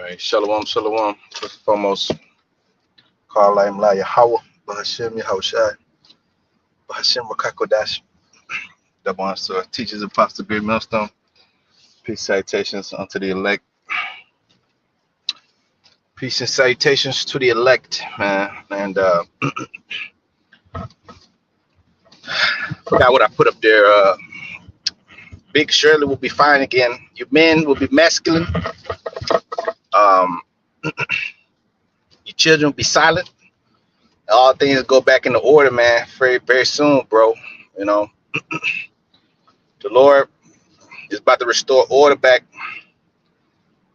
Right, shalom, shalom. First and foremost, call I'm La Yahweh, Bahashem Yahushai, Bahashem Rakakodash, the ones to teachers of Pastor Great Millstone. Peace salutations unto the elect. Peace and salutations to the elect, man. And forgot what I put up there. Big Shirley will be fine again. You men will be masculine. Um, your children will be silent. All things go back into order, man. Very, very soon, bro. You know, the Lord is about to restore order back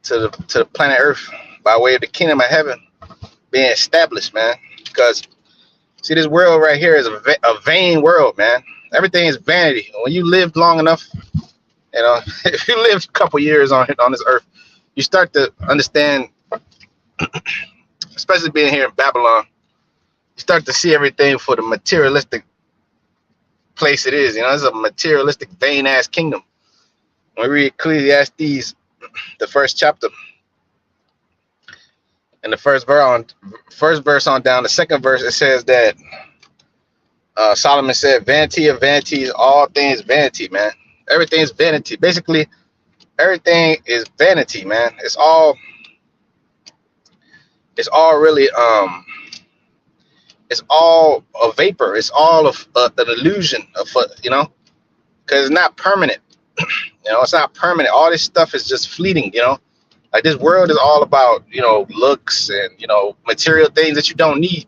to the planet Earth by way of the kingdom of heaven being established, man. Because see, this world right here is a vain world, man. Everything is vanity. When you live long enough, you know, if you live a couple years on this earth, you start to understand, especially being here in Babylon, you start to see everything for the materialistic place it is. You know, it's a materialistic, vain ass kingdom. When we read Ecclesiastes, the first chapter, and the first verse on down, the second verse, it says that Solomon said, "Vanity of vanities, all things vanity, man. Everything is vanity. Basically, everything is vanity, man. It's all really it's all a vapor. It's all of an illusion of you know, because it's not permanent. You know, it's not permanent. All this stuff is just fleeting. You know, like this world is all about, you know, looks and, you know, material things that you don't need.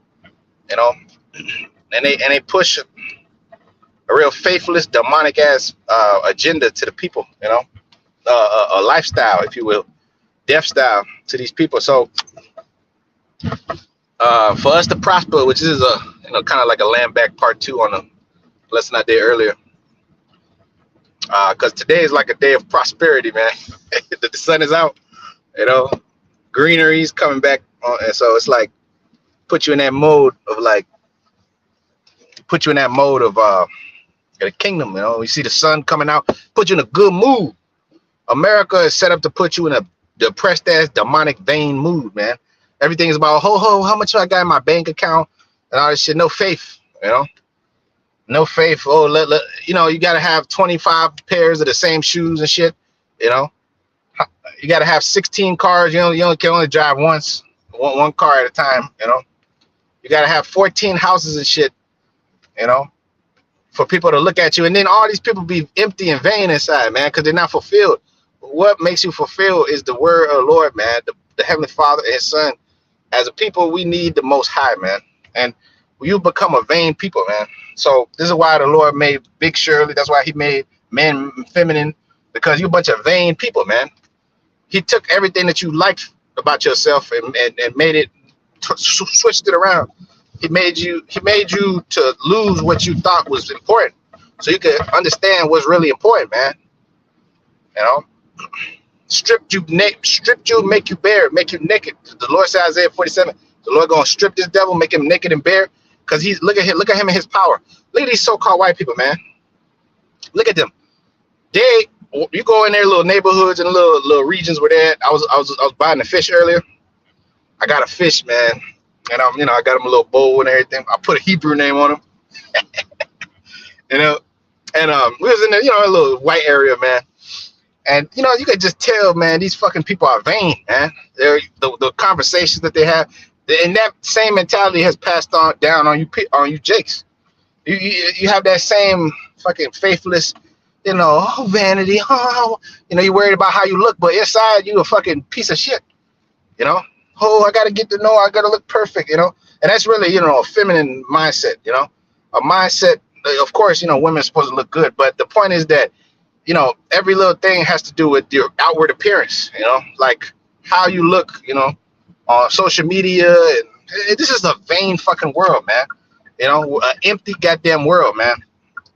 You know, and they push a real faithless, demonic ass agenda to the people. You know, a lifestyle, if you will, death style to these people. So for us to prosper, which is a, you know, kind of like a land back part 2 on the lesson I did earlier. Because today is like a day of prosperity, man. The sun is out, you know, greenery's coming back on, and so it's like put you in that mode of the kingdom. You know, you see the sun coming out, put you in a good mood. America is set up to put you in a depressed ass, demonic, vain mood, man. Everything is about how much I got in my bank account and all this shit. No faith, you know. No faith. Oh, you know, you gotta have 25 pairs of the same shoes and shit. You know, you gotta have 16 cars. You know, you can only drive one car at a time. You know, you gotta have 14 houses and shit. You know, for people to look at you, and then all these people be empty and vain inside, man, because they're not fulfilled. What makes you fulfilled is the word of the Lord, man, the Heavenly Father and His Son. As a people, we need the Most High, man, and you become a vain people, man. So this is why the Lord made Big Shirley. That's why He made men feminine, because you a bunch of vain people, man. He took everything that you liked about yourself and made it, switched it around. He made you to lose what you thought was important, so you could understand what's really important, man. You know, stripped you, make you bare, make you naked. The Lord said, Isaiah 47, the Lord gonna strip this devil, make him naked and bare. Because he's look at him and his power. Look at these so-called white people, man. Look at them. You go in their little neighborhoods and little regions where they're at. I was buying the fish earlier. I got a fish, man, and I got him a little bowl and everything. I put a Hebrew name on him. You know, and we was in the, you know, a little white area, man. And you know, you could just tell, man, these fucking people are vain, man. They're the conversations that they have. And that same mentality has passed down on you Jakes. You have that same fucking faithless, you know, vanity. You know, you're worried about how you look, but inside you a fucking piece of shit. You know, I gotta I gotta look perfect. You know, and that's really, you know, a feminine mindset. You know, a mindset. Of course, you know, women are supposed to look good, but the point is that, you know, every little thing has to do with your outward appearance. You know, like how you look. You know, on social media, and this is a vain fucking world, man. You know, an empty goddamn world, man.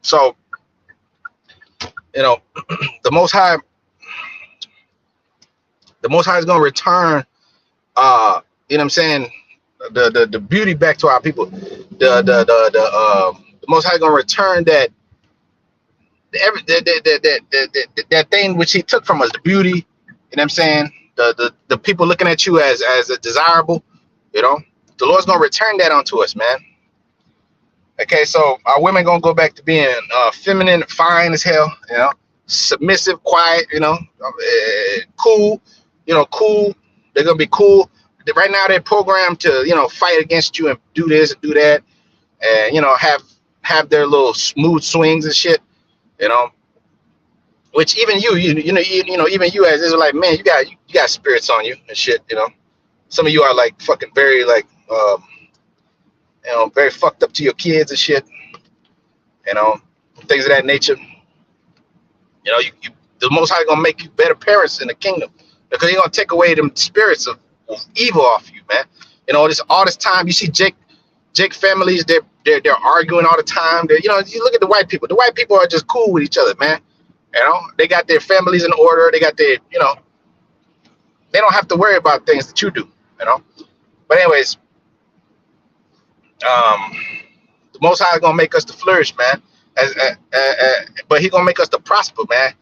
So, you know, the Most High is gonna return. You know what I'm saying? The beauty back to our people. The Most High is gonna return that that thing which He took from us, the beauty. You know what I'm saying? the people looking at you as a desirable, you know, the Lord's gonna return that onto us, man. Okay, so our women gonna go back to being feminine, fine as hell, you know, submissive, quiet, you know, cool, you know, cool. They're gonna be cool. Right now, they're programmed to, you know, fight against you and do this and do that, and you know, have their little smooth swings and shit, you know. Which even even you as Israelite man, you got spirits on you and shit, you know. Some of you are like fucking very like you know, very fucked up to your kids and shit, you know, things of that nature. You know, the Most High gonna make you better parents in the kingdom because He's gonna take away them spirits of evil off you, man. You know, all this time you see Jake families, they're arguing all the time. You know, you look at the white people. The white people are just cool with each other, man. You know, they got their families in order. They got their, you know, they don't have to worry about things that you do, you know. But anyways, the Most High is gonna make us to flourish, man. But He gonna make us to prosper, man.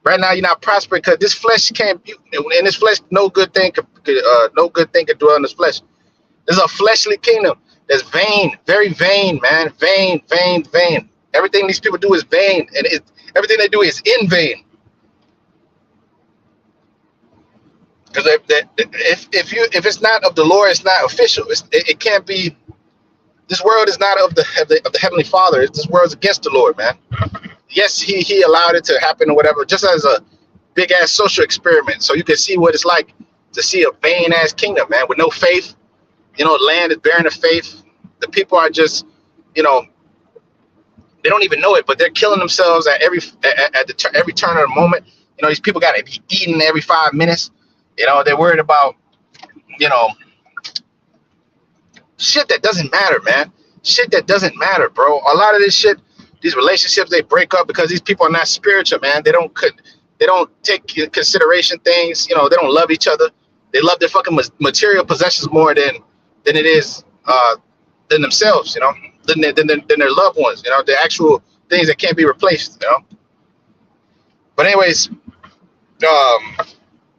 Right now, you're not prospering because this flesh can't. In this flesh, no good thing could dwell in this flesh. This is a fleshly kingdom. That's vain, very vain, man. Vain, vain, vain. Everything these people do is vain, and everything they do is in vain. Because if it's not of the Lord, it's not official. It can't be. This world is not of the Heavenly Father. This world is against the Lord, man. Yes, he allowed it to happen or whatever, just as a big ass social experiment, so you can see what it's like to see a vain ass kingdom, man, with no faith. You know, land is barren of faith. The people are just, you know, they don't even know it, but they're killing themselves at every turn of the moment. You know, these people got to be eating every 5 minutes. You know, they're worried about, you know, shit that doesn't matter, man. Shit that doesn't matter, bro. A lot of this shit, these relationships, they break up because these people are not spiritual, man. They don't take into consideration things. You know, they don't love each other. They love their fucking material possessions more than it is than themselves, you know, than their loved ones, you know, the actual things that can't be replaced, you know. But anyways,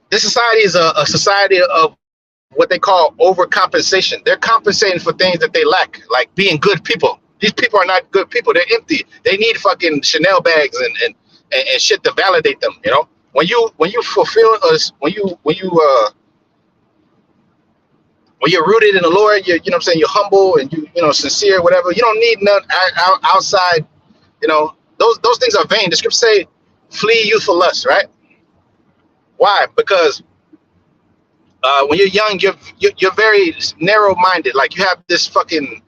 this society is a society of what they call overcompensation. They're compensating for things that they lack, like being good people. These people are not good people. They're empty. They need fucking Chanel bags and shit to validate them, you know. When you fulfill us, when you're rooted in the Lord, you know what I'm saying, you're humble and you know, sincere, whatever. You don't need none outside, you know. Those things are vain. The scriptures say, flee youthful lust, right? Why? Because when you're young, you're very narrow-minded. Like you have this fucking,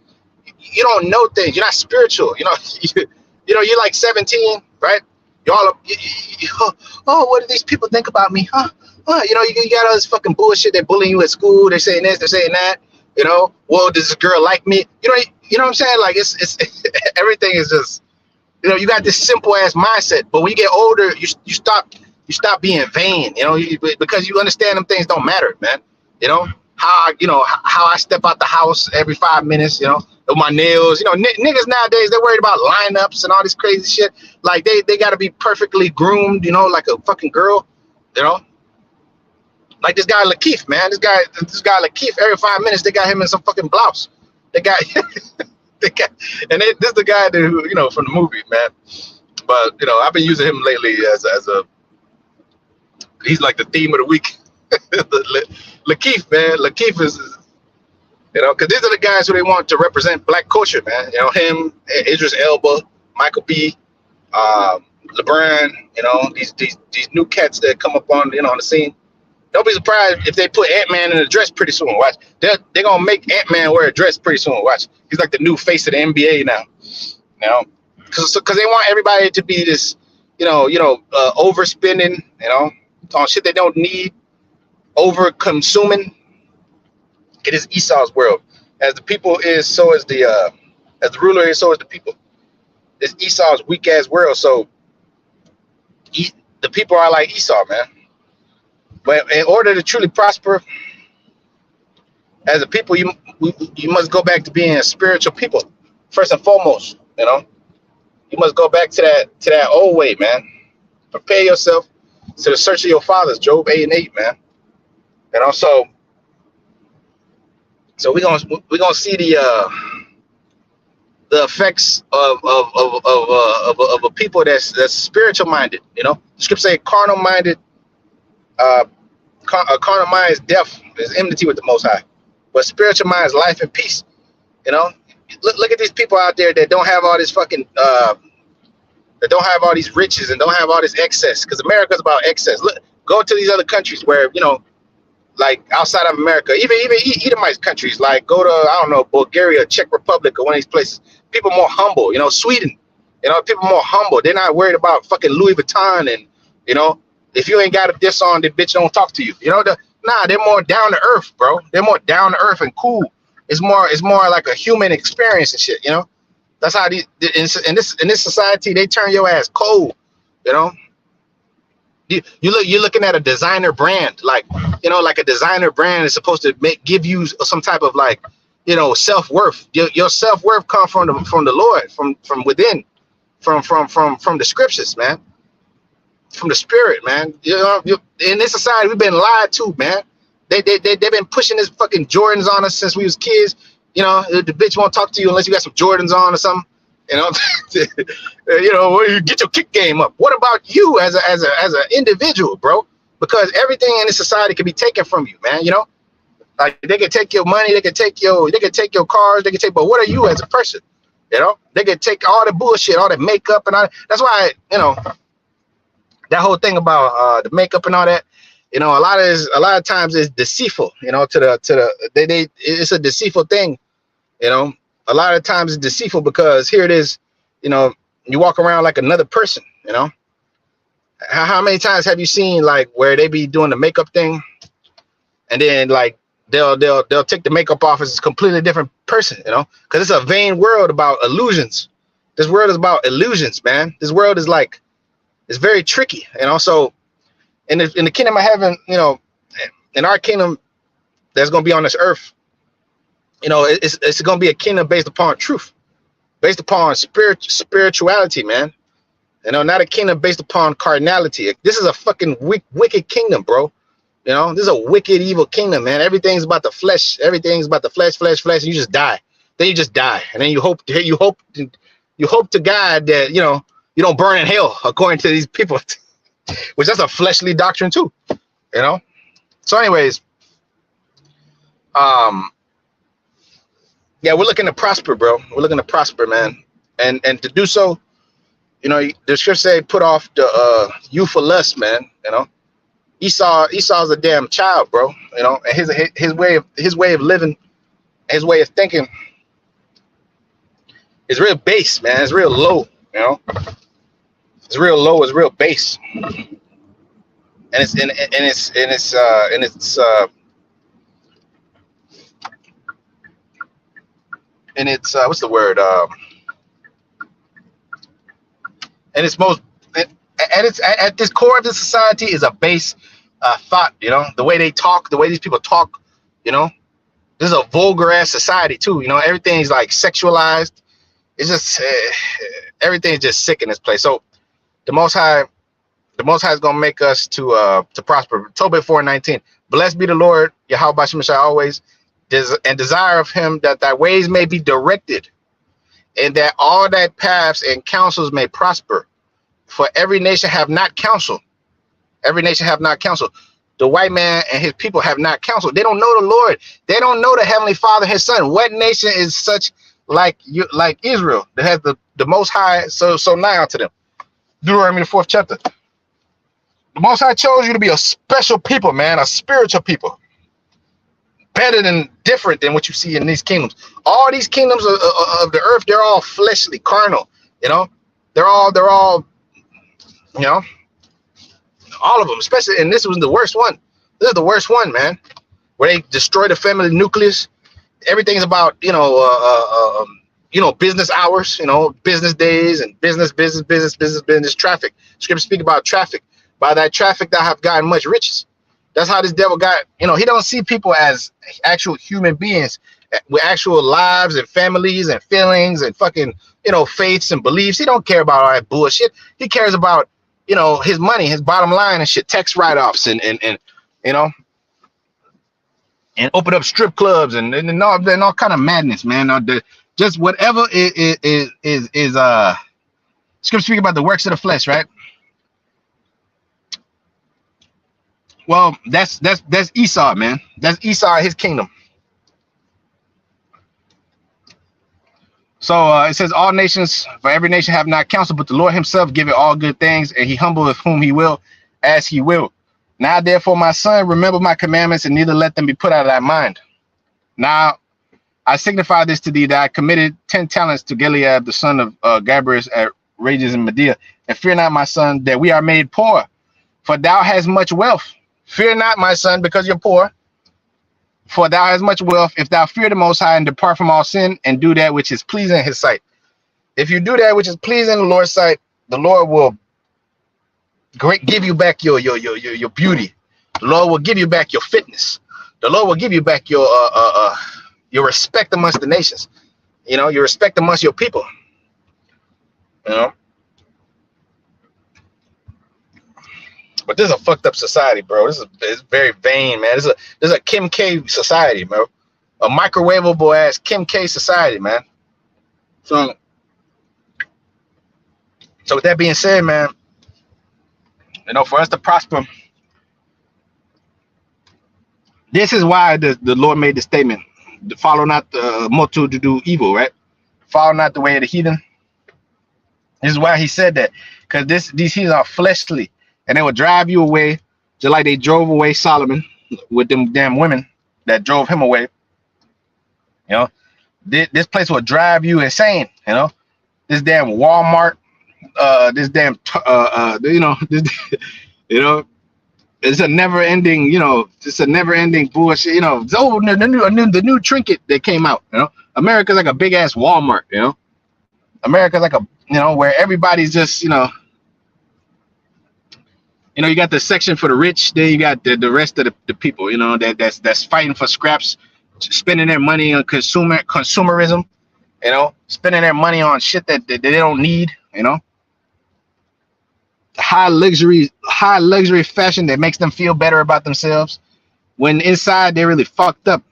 you don't know things. You're not spiritual. You know, you're like 17, right? Oh, what do these people think about me? Huh? You know, you got all this fucking bullshit. They're bullying you at school. They're saying this. They're saying that. You know, well, does this girl like me? You know what I'm saying? Like it's everything is just, you know, you got this simple ass mindset. But when you get older, you stop being vain. You know, because you understand them things don't matter, man. You know how I step out the house every 5 minutes. You know, with my nails. You know, niggas nowadays they're worried about lineups and all this crazy shit. Like they got to be perfectly groomed. You know, like a fucking girl. You know. Like this guy Lakeith, man. This guy Lakeith. Every 5 minutes, they got him in some fucking blouse. This is the guy who, you know, from the movie, man. But you know, I've been using him lately as a. He's like the theme of the week. Lakeith, man. Lakeith is, you know, because these are the guys who they want to represent black culture, man. You know, him, Idris Elba, Michael B, LeBron. You know, these new cats that come up on, you know, on the scene. Don't be surprised if they put Ant-Man in a dress pretty soon. Watch. They're going to make Ant-Man wear a dress pretty soon. Watch. He's like the new face of the NBA now. You know? Because they want everybody to be this, overspending, on shit they don't need, over-consuming. It is Esau's world. As the people is, so is as the ruler is, so is the people. It's Esau's weak-ass world. So the people are like Esau, man. But in order to truly prosper as a people, you must go back to being a spiritual people first and foremost. You know, you must go back to that old way, man. Prepare yourself to the search of your fathers, Job 8 and 8, man. You know, so we're gonna see the effects of a people that's spiritual minded. You know, the scripture say carnal minded. Uh, a carnal mind is death, is enmity with the Most High, but spiritual mind is life and peace. You know, look at these people out there that don't have all this fucking that don't have all these riches and don't have all this excess, because America's about excess. Look, go to these other countries where, you know, like outside of America, even Edomite countries, like go to, I don't know, Bulgaria, Czech Republic, or one of these places. People more humble, you know, Sweden, you know, people more humble. They're not worried about fucking Louis Vuitton, and, you know, if you ain't got a diss on, the bitch don't talk to you. You know, nah, they're more down to earth, bro. They're more down to earth and cool. It's more like a human experience and shit, you know. That's how these in this society, they turn your ass cold, you know. You're looking at a designer brand, like, you know, like a designer brand is supposed to give you some type of, like, you know, self-worth. Your self-worth comes from the Lord, from within, from the scriptures, man, from the spirit, man. You know, in this society, we've been lied to, man. They've been pushing this fucking Jordans on us since we was kids. You know, the bitch won't talk to you unless you got some Jordans on or something. You know, you know, you get your kick game up. What about you as an individual, bro? Because everything in this society can be taken from you, man. You know, like they can take your money, they can take your cars, they can take. But what are you as a person? You know, they can take all the bullshit, all the makeup and all that. That's why, you know, that whole thing about the makeup and all that. You know, a lot of times it's deceitful. You know, it's a deceitful thing. You know, a lot of times it's deceitful because here it is. You know, you walk around like another person. You know, how many times have you seen, like, where they be doing the makeup thing, and then, like, they'll take the makeup off as a completely different person. You know, because it's a vain world about illusions. This world is about illusions, man. This world is like, it's very tricky. And also, in the kingdom of heaven, you know, in our kingdom that's going to be on this earth, you know, it's going to be a kingdom based upon truth, based upon spirituality, man. You know, not a kingdom based upon carnality. This is a fucking wicked kingdom, bro. You know, this is a wicked, evil kingdom, man. Everything's about the flesh. Everything's about the flesh. And you just die. Then you just die, and then you hope to God that, you know, you don't burn in hell, according to these people. Which that's a fleshly doctrine too, you know. So, anyways, yeah, we're looking to prosper, bro. We're looking to prosper, man, and to do so, you know, the scripture say, put off the youthful lust, man. You know, Esau's a damn child, bro. You know, and his way of living, his way of thinking is real base, man. It's real low, you know. It's real low. It's real base, and it's what's the word? And it's most at this core of the society is a base thought. You know, the way they talk, the way these people talk. You know, this is a vulgar ass society too. You know, everything's like sexualized. It's just everything's just sick in this place. So the Most High is gonna make us to prosper. Tobit 4:19. Blessed be the Lord, Yahweh Bashem Shai, always, and desire of him that thy ways may be directed, and that all thy paths and counsels may prosper. For every nation have not counsel. Every nation have not counsel. The white man and his people have not counsel. They don't know the Lord. They don't know the Heavenly Father, his son. What nation is such like Israel that has the Most High so nigh unto them? Deuteronomy the 4th chapter. The Most High chose you to be a special people, man, a spiritual people. Better than, different than what you see in these kingdoms. All these kingdoms of the earth, they're all fleshly, carnal, you know. They're all, you know, all of them, especially, and this was the worst one. This is the worst one, man, where they destroy the family nucleus. Everything's about, you know, business hours, you know, business days and business, traffic. Scripture speak about traffic. By that traffic, thou have gotten much riches. That's how this devil got, you know, he don't see people as actual human beings with actual lives and families and feelings and fucking, you know, faiths and beliefs. He don't care about all that bullshit. He cares about, you know, his money, his bottom line and shit, tax write-offs and you know, and open up strip clubs and all kind of madness, man. Just whatever is scripture speak about the works of the flesh, right? Well, that's Esau, man. That's Esau, his kingdom. So it says, all nations, for every nation have not counsel, but the Lord himself giveth all good things, and he humbleth whom he will, as he will. Now, therefore, my son, remember my commandments, and neither let them be put out of thy mind. Now, I signify this to thee, that I committed 10 talents to Gilead, the son of Gabrius at Rages in Medea. And fear not, my son, that we are made poor, for thou hast much wealth. Fear not, my son, because you're poor, for thou hast much wealth, if thou fear the Most High and depart from all sin and do that which is pleasing in his sight. If you do that which is pleasing in the Lord's sight, the Lord will give you back your beauty. The Lord will give you back your fitness. The Lord will give you back your respect amongst the nations. You know, your respect amongst your people. You know. But this is a fucked up society, bro. It's very vain, man. This is a Kim K society, bro. A microwavable ass Kim K society, man. So with that being said, man, you know, for us to prosper, this is why the Lord made the statement: follow not the multitude to do evil, right? Follow not the way of the heathen. This is why he said that, because these heathens are fleshly. And they will drive you away, just like they drove away Solomon with them damn women that drove him away. You know, this place will drive you insane. You know, this damn Walmart, this damn, you know, this, you know, it's a never-ending, you know, it's a never-ending bullshit. You know, the new trinket that came out. You know, America's like a big ass Walmart. You know, America's like a, you know, where everybody's just, you know, you got the section for the rich, then you got the rest of the people, you know, that's fighting for scraps, spending their money on consumerism, you know, spending their money on shit that they don't need, you know. High luxury fashion that makes them feel better about themselves, when inside they're really fucked up.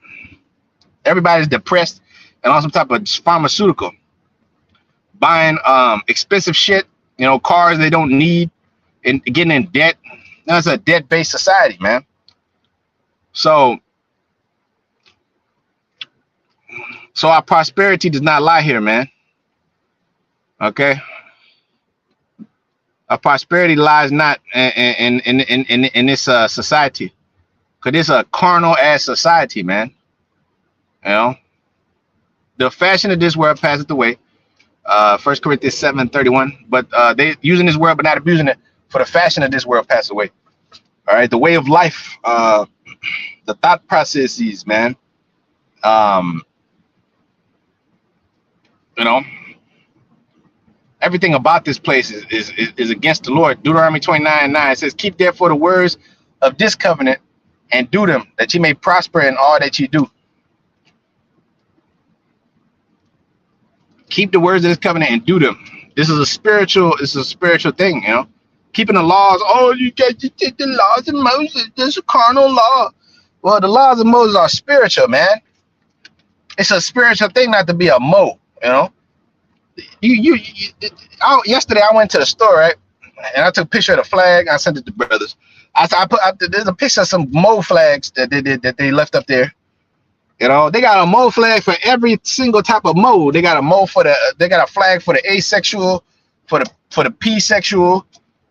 Everybody's depressed and on some type of pharmaceutical, buying expensive shit, you know, cars they don't need, and getting in debt. That's a debt-based society, man. So our prosperity does not lie here, man. Okay, our prosperity lies not in this society, because it's a carnal ass society, man. You know, the fashion of this world passeth away. 1 Corinthians 7:31. But they using this word but not abusing it. For the fashion of this world pass away. All right, the way of life, the thought processes, man. You know, everything about this place is against the Lord. Deuteronomy 29:9 says, "Keep therefore the words of this covenant and do them, that ye may prosper in all that ye do." Keep the words of this covenant and do them. This is a spiritual thing, you know. Keeping the laws. Oh, you got to take the laws of Moses. There's a carnal law. Well, the laws of Moses are spiritual, man. It's a spiritual thing not to be a mo, you know. Yesterday I went to the store, right? And I took a picture of the flag. I sent it to brothers. There's a picture of some mo flags that they left up there. You know, they got a mo flag for every single type of mo. They got a mo they got a flag for the asexual, for the p-sexual,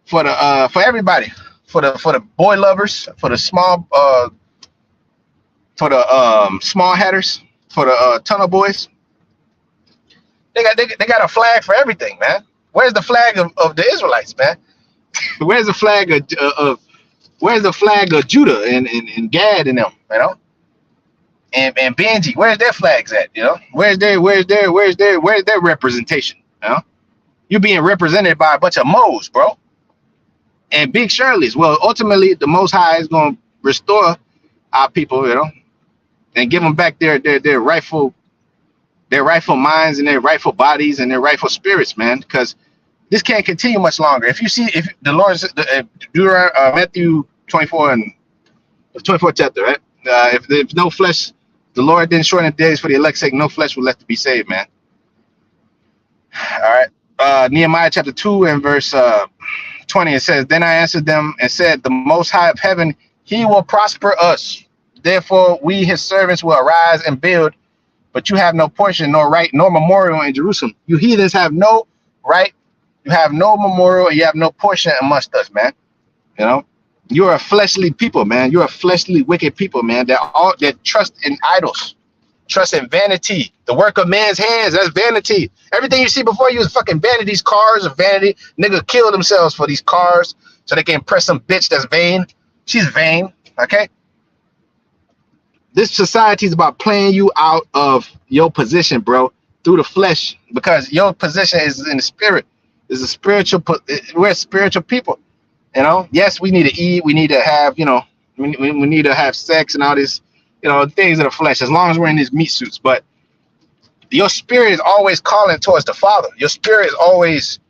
for everybody, for the boy lovers, for the small small hatters, for the tunnel boys. They got a flag for everything, man. Where's the flag of the Israelites, man? Where's the flag of Judah and Gad and them, you know? And Benji, where's their flags at? You know, where's their representation? You know, you're being represented by a bunch of mo's, bro. And big Shirleys. Well, ultimately, the Most High is going to restore our people, you know, and give them back their rightful minds and their rightful bodies and their rightful spirits, man. Because this can't continue much longer. If the Lord, Matthew 24 and the 24th chapter, right? If no flesh, the Lord didn't shorten the days for the elect's sake, no flesh will left to be saved, man. All right. Nehemiah chapter 2 and verse 20, it says, then I answered them and said, the Most High of heaven, he will prosper us. Therefore, we, his servants, will arise and build, but you have no portion, nor right, nor memorial in Jerusalem. You heathens have no right, you have no memorial, and you have no portion amongst us, man. You know, you're a fleshly people, man. You're a fleshly, wicked people, man. That trust in idols, trust in vanity, the work of man's hands. That's vanity. Everything you see before you is fucking vanity. These cars are vanity. Niggas kill themselves for these cars so they can impress some bitch that's vain. She's vain, okay? This society is about playing you out of your position, bro, through the flesh, because your position is in the spirit. Is a spiritual. We're spiritual people, you know. Yes, we need to eat. We need to have, you know, we need to have sex and all this, you know, things of the flesh. As long as we're in these meat suits, but your spirit is always calling towards the Father. Your spirit is always.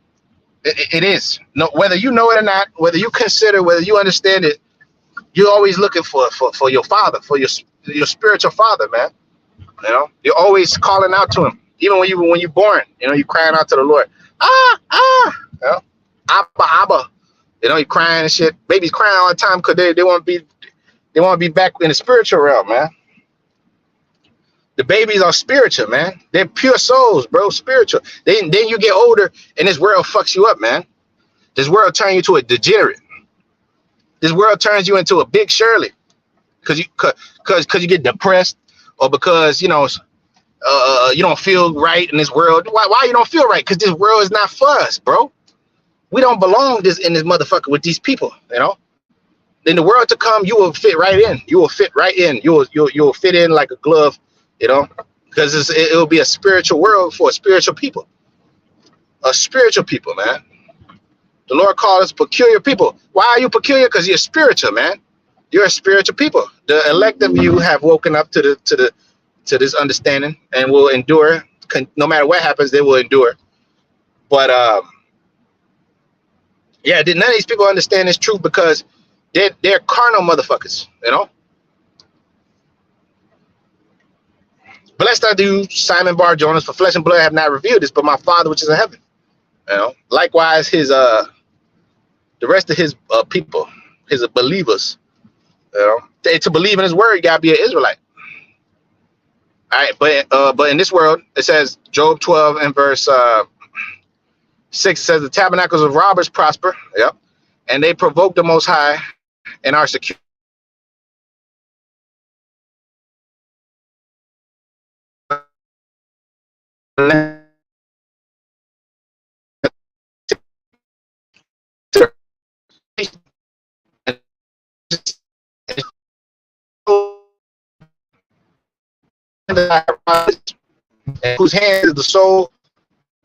It is. No, whether you know it or not, whether you consider, whether you understand it, you're always looking for your Father, for your spiritual father, man. You know, you're always calling out to him. Even when you're born, you know, you're crying out to the Lord. You know, Abba. You know, you're crying and shit. Babies crying all the time because they want to be back in the spiritual realm, man. The babies are spiritual, man. They're pure souls, bro. Spiritual. Then you get older and this world fucks you up, man. This world turns you to a degenerate. This world turns you into a big Shirley. Because you get depressed, or because, you know, you don't feel right in this world. Why you don't feel right? Because this world is not for us, bro. We don't belong in this motherfucker with these people, you know. In the world to come, you will fit right in. You will fit right in. You'll fit in like a glove, you know, because it will be a spiritual world for a spiritual people. A spiritual people, man. The Lord called us peculiar people. Why are you peculiar? Because you're spiritual, man. You're a spiritual people. The elect of you have woken up to this understanding and will endure. No matter what happens, they will endure. But yeah, none of these people understand this truth because they're carnal motherfuckers, you know. Blessed are you, Simon Bar Jonas, for flesh and blood have not revealed this, but my Father which is in heaven. You know. Likewise, his the rest of his people, his believers. You know, to believe in his word, you gotta be an Israelite. All right, but in this world, it says Job 12 and verse 6 says the tabernacles of robbers prosper. Yep, and they provoke the Most High and are secure. Whose hand is the soul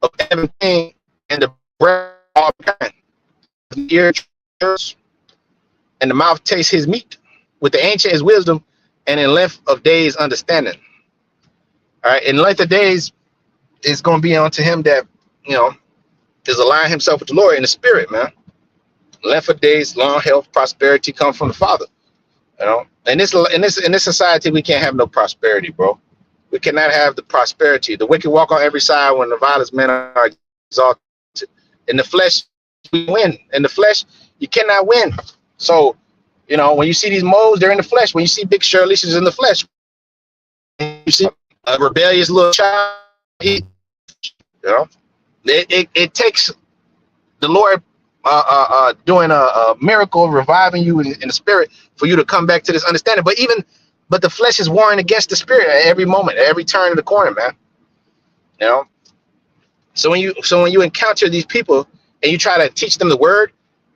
of everything and the breath of all kind. The ear and the mouth tastes his meat. With the ancient is wisdom, and in length of days understanding. All right, in length of days, it's going to be unto him that, you know, is align himself with the Lord in the spirit, man. Length of days, long health, prosperity come from the Father. You know, in this society, we can't have no prosperity, bro. We cannot have the prosperity. The wicked walk on every side when the violent men are exalted. In the flesh, we win. In the flesh, you cannot win. So, you know, when you see these moles, they're in the flesh. When you see Big Shirley, she's in the flesh. You see a rebellious little child, you know, it takes the Lord doing a miracle, reviving you in the spirit for you to come back to this understanding. But the flesh is warring against the spirit at every moment, at every turn of the corner, man. You know. So when you encounter these people and you try to teach them the word,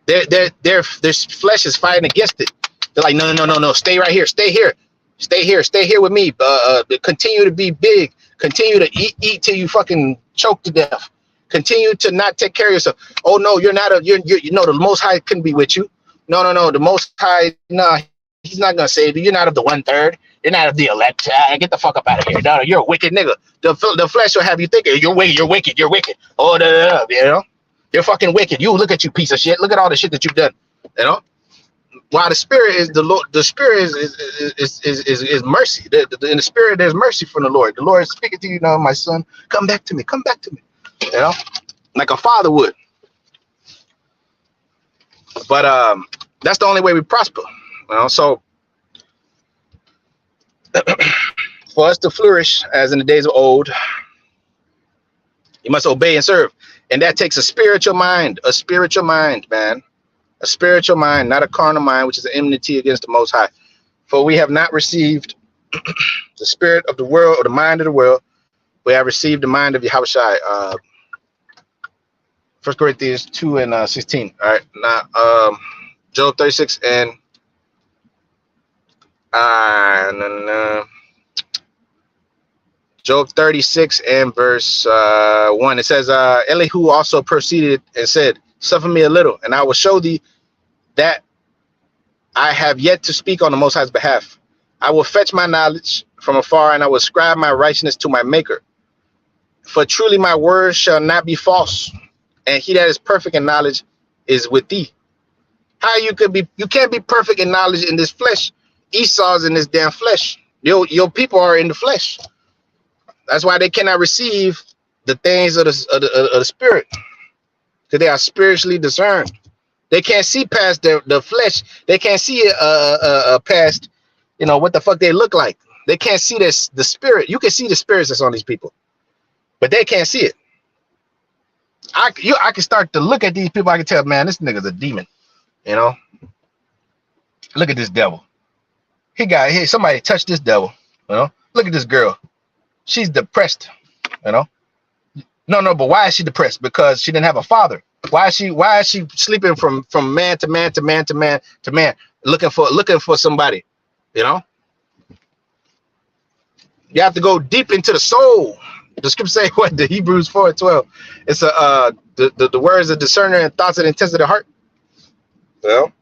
their flesh is fighting against it. They're like, no, stay right here, stay here with me. Continue to be big. Continue to eat till you fucking choke to death. Continue to not take care of yourself. Oh no, you're not you know, the Most High couldn't be with you. No, the Most High, no, he's not gonna save you. You're not of the 1/3. You're not of the elect. Get the fuck up out of here. No, you're a wicked nigga. The flesh will have you thinking you're wicked. Oh, you know, you're fucking wicked. You look at you, piece of shit. Look at all the shit that you've done. You know, While the spirit is the Lord, the spirit is mercy. In the spirit, there's mercy from the Lord. The Lord is speaking to you now, my son. Come back to me. Come back to me. You know, like a father would. But that's the only way we prosper. You know, so for us to flourish, as in the days of old, you must obey and serve, and that takes a spiritual mind, man, a spiritual mind, not a carnal mind, which is an enmity against the Most High. For we have not received the spirit of the world or the mind of the world. We have received the mind of Yahushua. 1 Corinthians 2 and 16. All right, now Job 36 and Job 36 and verse 1. It says, Elihu also proceeded and said, suffer me a little, and I will show thee that I have yet to speak on the Most High's behalf. I will fetch my knowledge from afar, and I will ascribe my righteousness to my Maker. For truly my words shall not be false, and he that is perfect in knowledge is with thee. How you can't be perfect in knowledge in this flesh. Esau's in this damn flesh. Your people are in the flesh. That's why they cannot receive the things of the spirit, because they are spiritually discerned. They can't see past the flesh. They can't see past, what the fuck they look like. They can't see this, the spirit. You can see the spirits that's on these people, but they can't see it. I can start to look at these people. I can tell, man, this nigga's a demon. Look at this devil. Somebody touched this devil. Look at this girl. She's depressed. No, but why is she depressed? Because she didn't have a father. Why is she sleeping from man to man to man to man to man, looking for somebody? You have to go deep into the soul. The scripture say what? The Hebrews 4:12. It's the words of discerner and thoughts and intents of the heart. Well,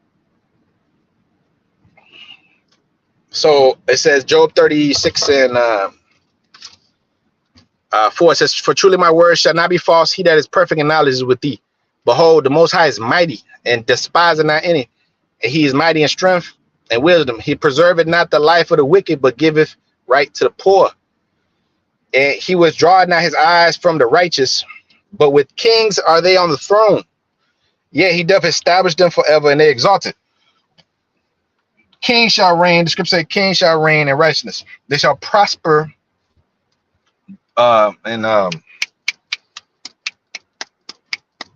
so it says Job 36 and 4 says, for truly my words shall not be false. He that is perfect in knowledge is with thee. Behold, the Most High is mighty and despiseth not any. And he is mighty in strength and wisdom. He preserveth not the life of the wicked, but giveth right to the poor. And he withdraweth not his eyes from the righteous, but with kings are they on the throne. Yet he doth establish them forever, and they exalted. Kings shall reign. The scripture says, kings shall reign in righteousness. They shall prosper. In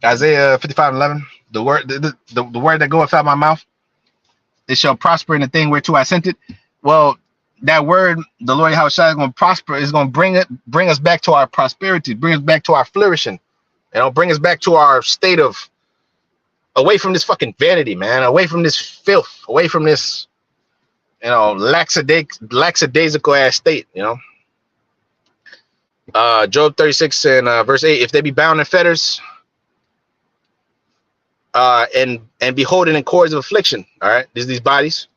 Isaiah 55:11, the word that goeth out my mouth, it shall prosper in the thing whereto I sent it. Well, that word, the Lord Yahushua is going to prosper, is going to bring us back to our prosperity, bring us back to our flourishing, bring us back to our state of away from this fucking vanity, man, away from this filth, away from this, lackadaisical ass state, Job 36 and verse 8, if they be bound in fetters, and beholden in cords of affliction. All right, these bodies.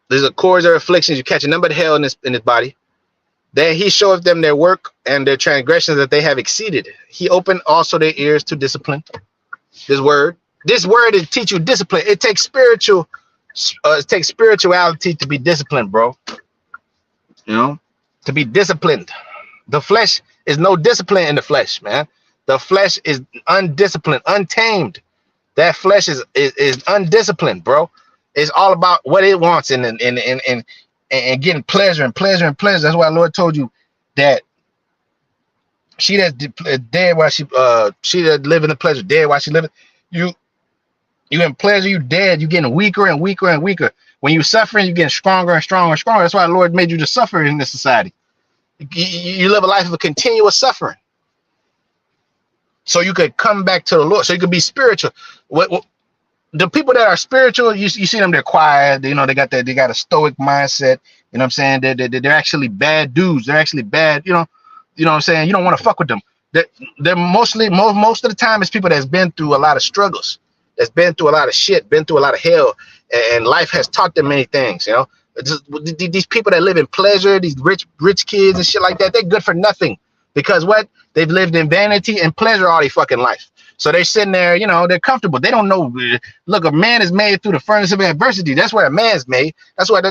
These are cords of afflictions. You catch a number of hell in this body. Then he showeth them their work and their transgressions that they have exceeded. He opened also their ears to discipline. This word is teach you discipline. It takes spirituality to be disciplined, bro. To be disciplined. The flesh is no discipline in the flesh, man. The flesh is undisciplined, untamed. That flesh is undisciplined, bro. It's all about what it wants and getting pleasure and pleasure and pleasure. That's why the Lord told you that she that's dead while she that living in pleasure, dead while she living. You in pleasure, you dead. You getting weaker and weaker and weaker. When you suffering, you getting stronger and stronger and stronger. That's why the Lord made you to suffer in this society. You live a life of a continuous suffering, so you could come back to the Lord, so you could be spiritual. What the people that are spiritual, you see them, they're quiet. They got a stoic mindset. You know what I'm saying? They're actually bad dudes. They're actually bad. You know what I'm saying? You don't want to fuck with them. They're mostly most of the time it's people that's been through a lot of struggles, that's been through a lot of shit, been through a lot of hell, and life has taught them many things. These people that live in pleasure, these rich kids and shit like that, they're good for nothing, because what? They've lived in vanity and pleasure all their fucking life. So they're sitting there, you know, they're comfortable. They don't know. Look, a man is made through the furnace of adversity. That's where a man's made. That's where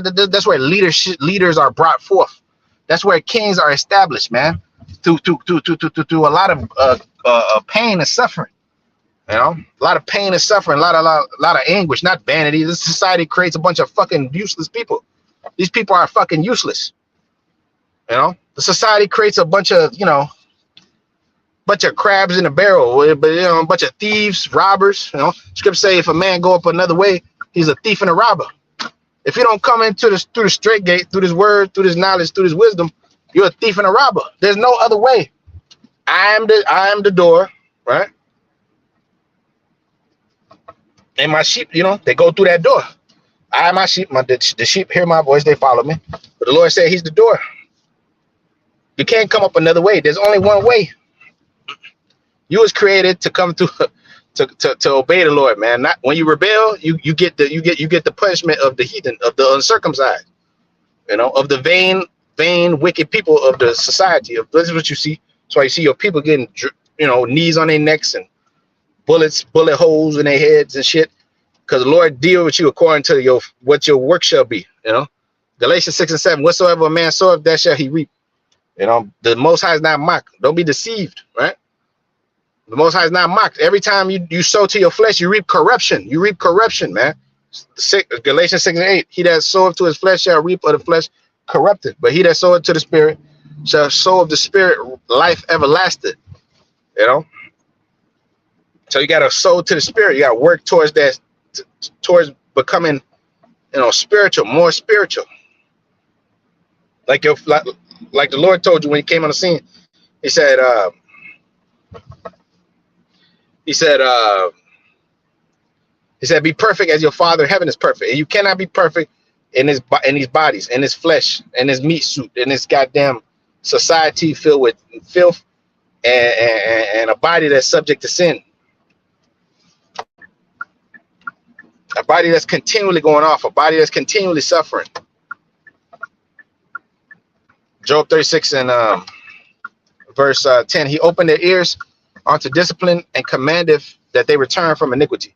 leaders are brought forth. That's where kings are established, man. Through a lot of pain and suffering. You know, a lot of pain and suffering, a lot of anguish, not vanity. This society creates a bunch of fucking useless people. These people are fucking useless. You know, the society creates a bunch of, you know, bunch of crabs in a barrel, but, you know, a bunch of thieves, robbers. You know, scripture say if a man go up another way, he's a thief and a robber. If you don't come into this through the straight gate, through this word, through this knowledge, through this wisdom, you're a thief and a robber. There's no other way. I am the door, right? And my sheep, you know, they go through that door. I am my sheep. The sheep hear my voice. They follow me. But the Lord said he's the door. You can't come up another way. There's only one way. You was created to come through to obey the Lord, man. Not when you rebel, you get the punishment of the heathen, of the uncircumcised, you know, of the vain, wicked people of the society. This is what you see. That's why you see your people getting, you know, knees on their necks and bullet holes in their heads and shit. Because the Lord deal with you according to what your work shall be. You know, Galatians 6:7. Whatsoever a man soweth, that shall he reap. You know, the Most High is not mocked. Don't be deceived, right? The Most High is not mocked. Every time you sow to your flesh, you reap corruption. You reap corruption, man. Galatians 6:8. He that soweth to his flesh shall reap of the flesh corrupted. But he that soweth to the spirit shall sow of the spirit life everlasting. You know? So you got to sow to the spirit. You got to work towards that, towards becoming, you know, spiritual, more spiritual. Like the Lord told you when he came on the scene. He said, be perfect as your Father in heaven is perfect. And you cannot be perfect in these bodies, in this flesh, in this meat suit, in this goddamn society filled with filth and a body that's subject to sin. A body that's continually going off, a body that's continually suffering. Job 36 and verse 10, he opened their ears unto discipline and commandeth that they return from iniquity.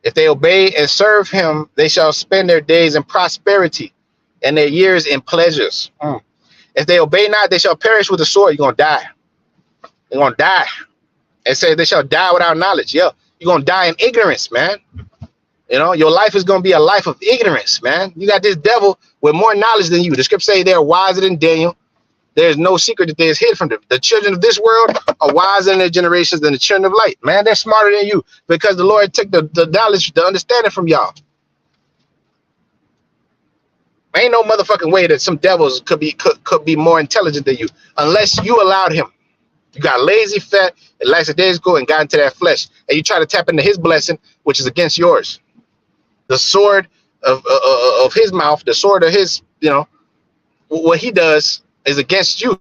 If they obey and serve him, they shall spend their days in prosperity and their years in pleasures. If they obey not, they shall perish with the sword. You're going to die. You're going to die. It says they shall die without knowledge. Yeah, you're going to die in ignorance, man. You know, your life is going to be a life of ignorance, man. You got this devil with more knowledge than you. The scripture say they're wiser than Daniel. There's no secret that is hid from them. The children of this world are wiser in their generations than the children of light. Man, they're smarter than you because the Lord took the knowledge, the understanding from y'all. Ain't no motherfucking way that some devils could be more intelligent than you unless you allowed him. You got lazy, fat, and lackadaisical and got into that flesh. And you try to tap into his blessing, which is against yours. The sword of his mouth, the sword of his, you know, what he does is against you.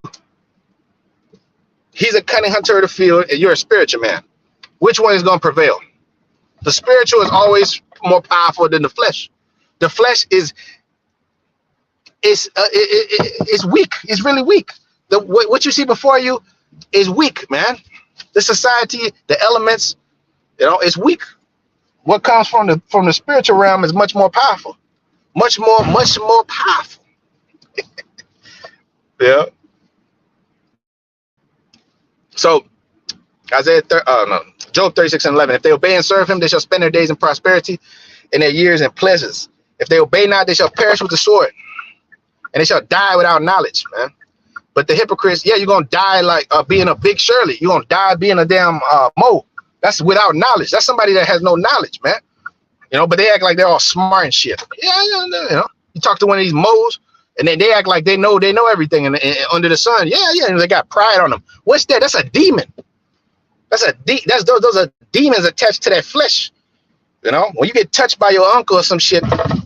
He's a cunning hunter of the field, and you're a spiritual man. Which one is going to prevail? The spiritual is always more powerful than the flesh. The flesh is weak. It's really weak. What you see before you is weak, man. The society, the elements, you know, it's weak. What comes from the spiritual realm is much more powerful. Much more powerful. Yeah. So Job 36:11. If they obey and serve him, they shall spend their days in prosperity and their years in pleasures. If they obey not, they shall perish with the sword, and they shall die without knowledge, man. But the hypocrites, yeah, you're gonna die like being a big Shirley. You're gonna die being a damn Mo. That's without knowledge. That's somebody that has no knowledge, man. You know, but they act like they're all smart and shit. Yeah, you know. You talk to one of these Mo's, and they act like they know everything under the sun. Yeah, and they got pride on them. What's that? That's a demon. Those are demons attached to that flesh. You know, when you get touched by your uncle or some shit,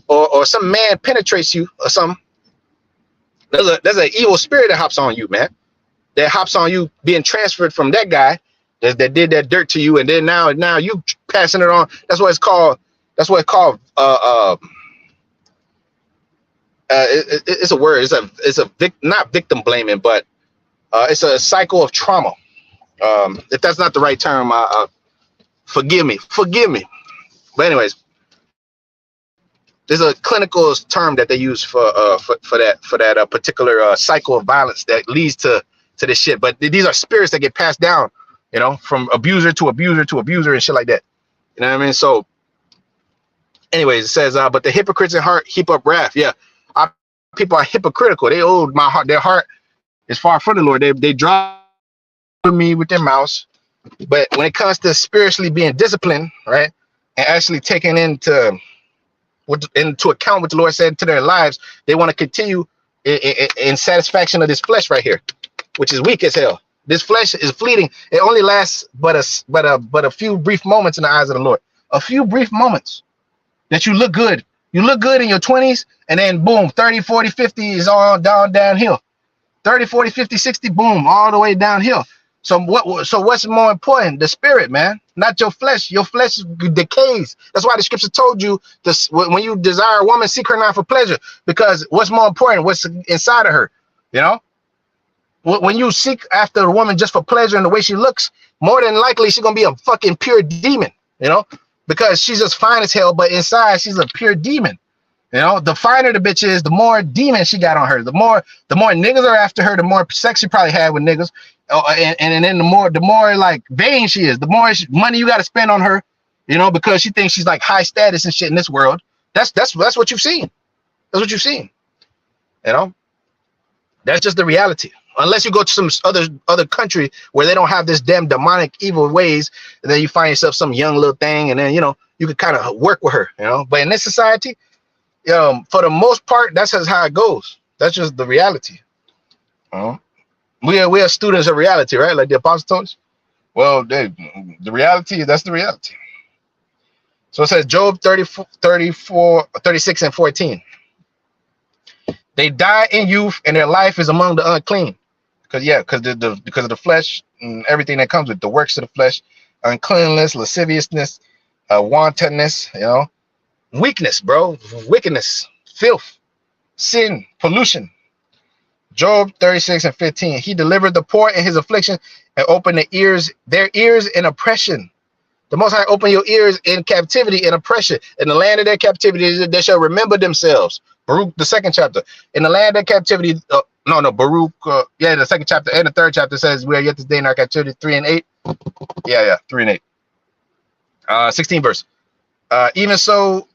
or some man penetrates you or something, there's an evil spirit that hops on you, man. That hops on you being transferred from that guy that did that dirt to you, and then now you passing it on. That's what it's called. It's a word. It's not victim blaming, but it's a cycle of trauma. If that's not the right term, Forgive me. But anyways, there's a clinical term that they use for that particular cycle of violence that leads to this shit. But these are spirits that get passed down, from abuser to abuser to abuser and shit like that. You know what I mean? So, anyways, it says, but the hypocrites in heart heap up wrath. Yeah, our people are hypocritical. They hold my heart. Their heart is far from the Lord. They draw me with their mouths, but when it comes to spiritually being disciplined, right, and actually taking into account what the Lord said to their lives, they want to continue in satisfaction of this flesh right here, which is weak as hell. This flesh is fleeting. It only lasts but a few brief moments in the eyes of the Lord. A few brief moments that you look good. You look good in your 20s, and then boom, 30, 40, 50 is all downhill. 30, 40, 50, 60, boom, all the way downhill. So what's more important? The spirit, man, not your flesh. Your flesh decays. That's why the scripture told you this: when you desire a woman, seek her not for pleasure, because what's more important? What's inside of her? When you seek after a woman just for pleasure and the way she looks, more than likely she's gonna be a fucking pure demon. Because she's just fine as hell, but inside she's a pure demon. The finer the bitch is, the more demon she got on her. The more niggas are after her, the more sex she probably had with niggas. And then the more like vain she is, the more money you got to spend on her, because she thinks she's like high status and shit in this world. That's what you've seen. That's what you've seen. That's just the reality. Unless you go to some other country where they don't have this damn demonic evil ways, and then you find yourself some young little thing, and then you can kind of work with her. But in this society, for the most part, that's just how it goes. That's just the reality. We are students of reality, right? Like the apostle told us. Well, the reality, that's the reality. So it says Job 36 and 14. They die in youth, and their life is among the unclean. Because of the flesh and everything that comes with the works of the flesh, uncleanness, lasciviousness, wantonness, weakness, bro, wickedness, filth, sin, pollution. Job 36 and 15. He delivered the poor in his affliction and opened their ears in oppression. The Most High open your ears in captivity and oppression. In the land of their captivity, they shall remember themselves. Baruch, the second chapter. In the land of their captivity, Baruch, the second chapter and the third chapter says, we are yet this day in our captivity, 3 and 8. 3 and 8. 16 verse. Even so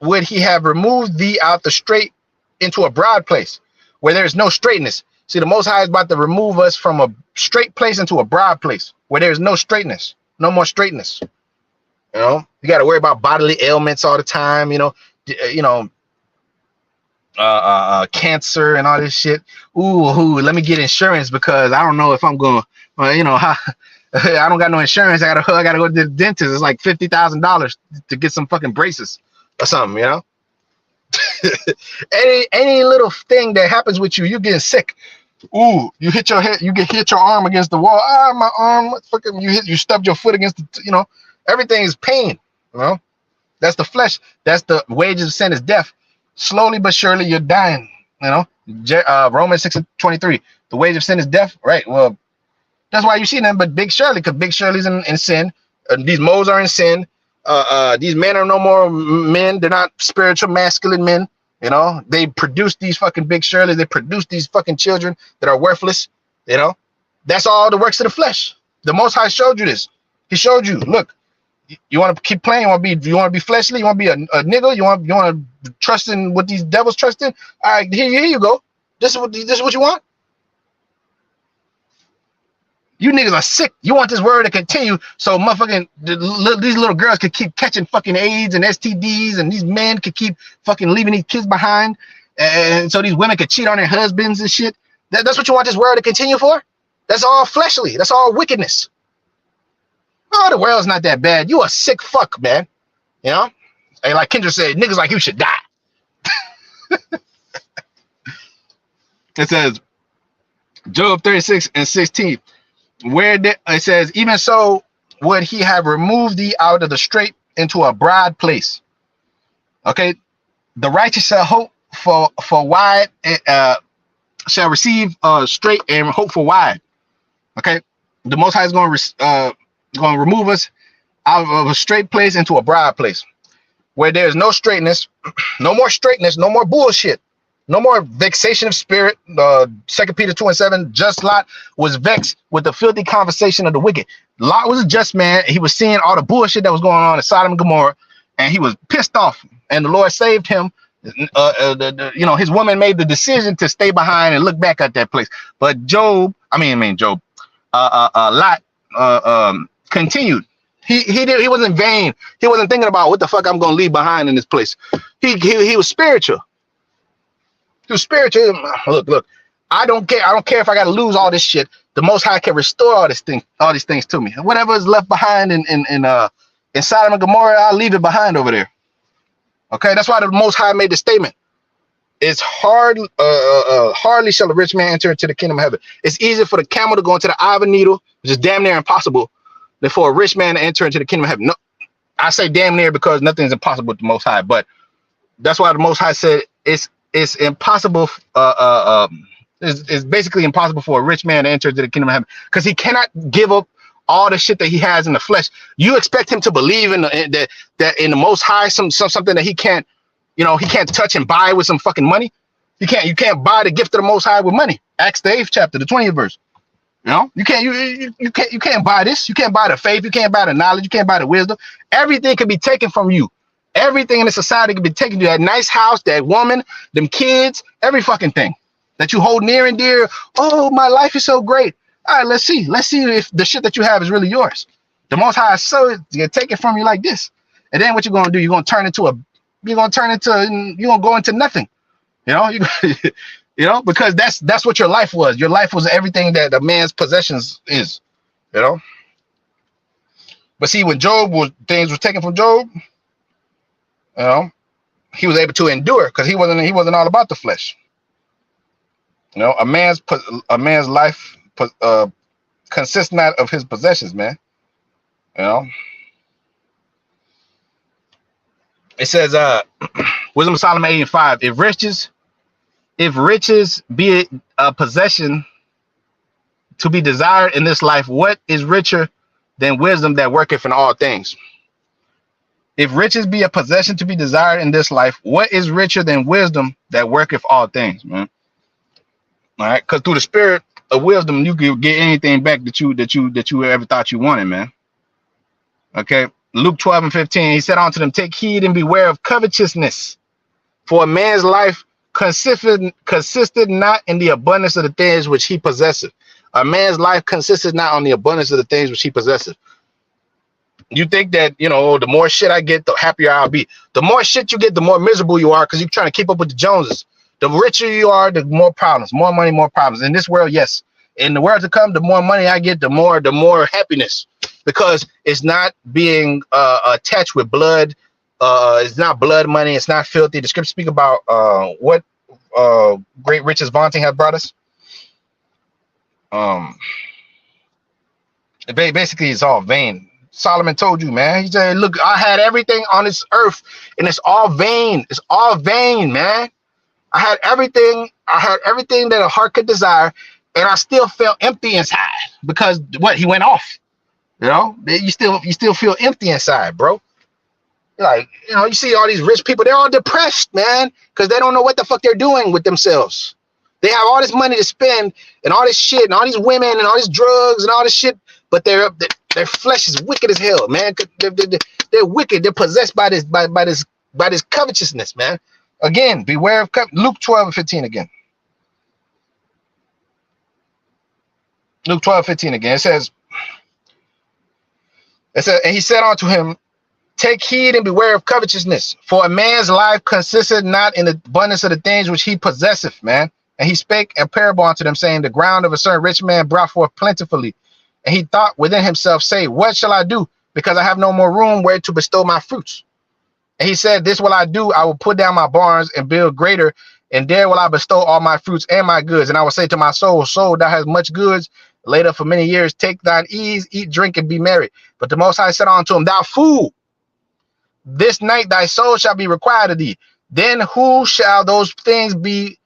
would he have removed thee out the straight into a broad place where there is no straightness. See, the Most High is about to remove us from a straight place into a broad place where there is no straightness, no more straightness. You got to worry about bodily ailments all the time. Cancer and all this shit. Ooh, let me get insurance because I don't know if I'm going. I don't got no insurance. I gotta go to the dentist. It's like $50,000 to get some fucking braces or something. Any little thing that happens with you, you're getting sick. Ooh, you hit your head, hit your arm against the wall. My arm, fucking, you stubbed your foot against the, everything is pain. That's the flesh. That's the wages of sin is death. Slowly but surely, you're dying. Romans 6:23. The wage of sin is death. Right. Well, that's why you see them. But Big Shirley, because Big Shirley's in sin. These moles are in sin. These men are no more men. They're not spiritual, masculine men. They produce these fucking Big Shirleys. They produce these fucking children that are worthless. That's all the works of the flesh. The Most High showed you this. He showed you. Look, you want to keep playing. You want to be fleshly. You want to be a nigga. You want to trust in what these devils trust in. All right, here you go. This is what you want. You niggas are sick. You want this word to continue so motherfucking these little girls could keep catching fucking AIDS and STDs, and these men could keep fucking leaving these kids behind, and so these women could cheat on their husbands and shit. That's what you want this world to continue for? That's all fleshly. That's all wickedness. Oh, the world's not that bad. You a sick fuck, man. And like Kendra said, niggas like you should die. It says, Job 36 and 16. It says, even so would he have removed thee out of the straight into a broad place. Okay, the righteous shall hope for wide, shall receive straight and hope for wide. Okay, the Most High is going to remove us out of a straight place into a broad place, where there's no straightness, no more bullshit, no more vexation of spirit. 2 Peter 2:7, just Lot was vexed with the filthy conversation of the wicked. Lot was a just man. He was seeing all the bullshit that was going on in Sodom and Gomorrah, and he was pissed off, and the Lord saved him. His woman made the decision to stay behind and look back at that place. But Lot continued. He wasn't vain. He wasn't thinking about what the fuck I'm gonna leave behind in this place. He was spiritual. He was spiritual. Look. I don't care. I don't care if I gotta lose all this shit. The Most High can restore all these things to me. And whatever is left behind in Sodom and Gomorrah, I'll leave it behind over there. Okay, that's why the Most High made the statement. It's hardly shall a rich man enter into the kingdom of heaven. It's easier for the camel to go into the eye of a needle, which is damn near impossible, than for a rich man to enter into the kingdom of heaven. No, I say damn near because nothing is impossible with the Most High. But that's why the Most High said it's impossible. It's basically impossible for a rich man to enter into the kingdom of heaven, because he cannot give up all the shit that he has in the flesh. You expect him to believe in that in the Most High, something that he can't touch and buy with some fucking money. You can't buy the gift of the Most High with money. Acts the 8th chapter, the 20th verse. You can't buy this. You can't buy the faith. You can't buy the knowledge. You can't buy the wisdom. Everything can be taken from you. Everything in the society can be taken. That nice house, that woman, them kids, every fucking thing that you hold near and dear. Oh, my life is so great. All right, let's see if the shit that you have is really yours. The Most High is so you take it from you like this, and then what you're gonna do? You're gonna go into nothing. Because that's what your life was. Your life was everything that a man's possessions is. But see, when things were taken from Job, he was able to endure because he wasn't all about the flesh. A man's life consists not of his possessions, man. It says, Wisdom of Solomon 8:5. If riches be a possession to be desired in this life, what is richer than wisdom that worketh in all things? If riches be a possession to be desired in this life, what is richer than wisdom that worketh all things, man? All right, because through the spirit of wisdom, you can get anything back that you ever thought you wanted, man. Okay, Luke 12:15. He said unto them, take heed and beware of covetousness, for a man's life consisted not in the abundance of the things which he possesseth. A man's life consisted not on the abundance of the things which he possesseth. You think that, the more shit I get, the happier I'll be. The more shit you get, the more miserable you are, because you're trying to keep up with the Joneses. The richer you are, the more problems, more money, more problems. In this world, yes. In the world to come, the more money I get, the more happiness, because it's not being attached with blood. It's not blood money. It's not filthy. The scriptures speak about what great riches vaunting have brought us. Basically, it's all vain. Solomon told you, man. He said, look, I had everything on this earth, and it's all vain. It's all vain, man. I had everything that a heart could desire, and I still felt empty inside because he went off. You still feel empty inside, bro. Like, you see all these rich people, they're all depressed, man, because they don't know what the fuck they're doing with themselves. They have all this money to spend and all this shit and all these women and all these drugs and all this shit, but their flesh is wicked as hell, man. They're wicked. They're possessed by this covetousness, man. Again, beware of Luke 12:15 again. Luke 12:15 again. It says, and he said unto him, take heed and beware of covetousness, for a man's life consisteth not in the abundance of the things which he possesseth, man. And he spake a parable unto them, saying, the ground of a certain rich man brought forth plentifully. And he thought within himself, say, what shall I do? Because I have no more room where to bestow my fruits. And he said, this will I do. I will put down my barns and build greater, and there will I bestow all my fruits and my goods. And I will say to my soul, thou hast much goods laid up for many years. Take thine ease, eat, drink, and be merry. But the Most High said unto him, thou fool, this night thy soul shall be required of thee. Then for who shall those things be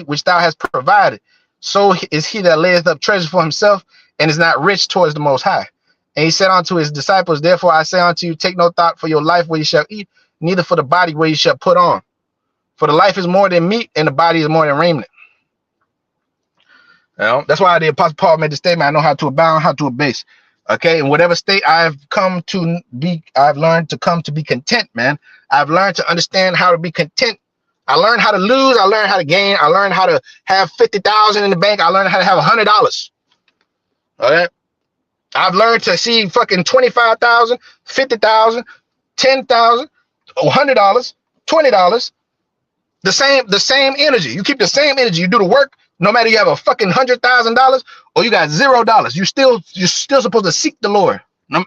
which thou hast provided? So is he that layeth up treasure for himself and is not rich towards the Most High. And he said unto his disciples, therefore I say unto you, take no thought for your life, what you shall eat, neither for the body, what you shall put on. For the life is more than meat, and the body is more than raiment. You know, that's why the Apostle Paul made the statement, I know how to abound, how to abase. Okay, in whatever state I've learned to come to be content, man. I've learned to understand how to be content. I learned how to lose, I learned how to gain, I learned how to have 50,000 in the bank, I learned how to have $100. All right. I've learned to see fucking 25,000, 50,000, 10,000, $100, $20. The same energy. You keep the same energy. You do the work, no matter you have a fucking $100,000 or you got $0. You're still supposed to seek the Lord.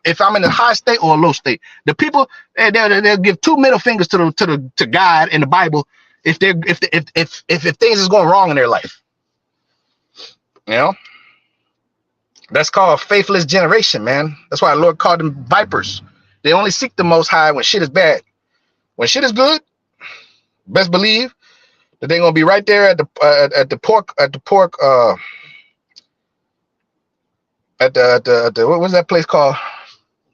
If I'm in a high state or a low state, the people they'll give two middle fingers to God in the Bible if things is going wrong in their life. You know, that's called a faithless generation, man. That's why the Lord called them vipers. They only seek the Most High when shit is bad. When shit is good, best believe that they're gonna be right there at the pork what was that place called?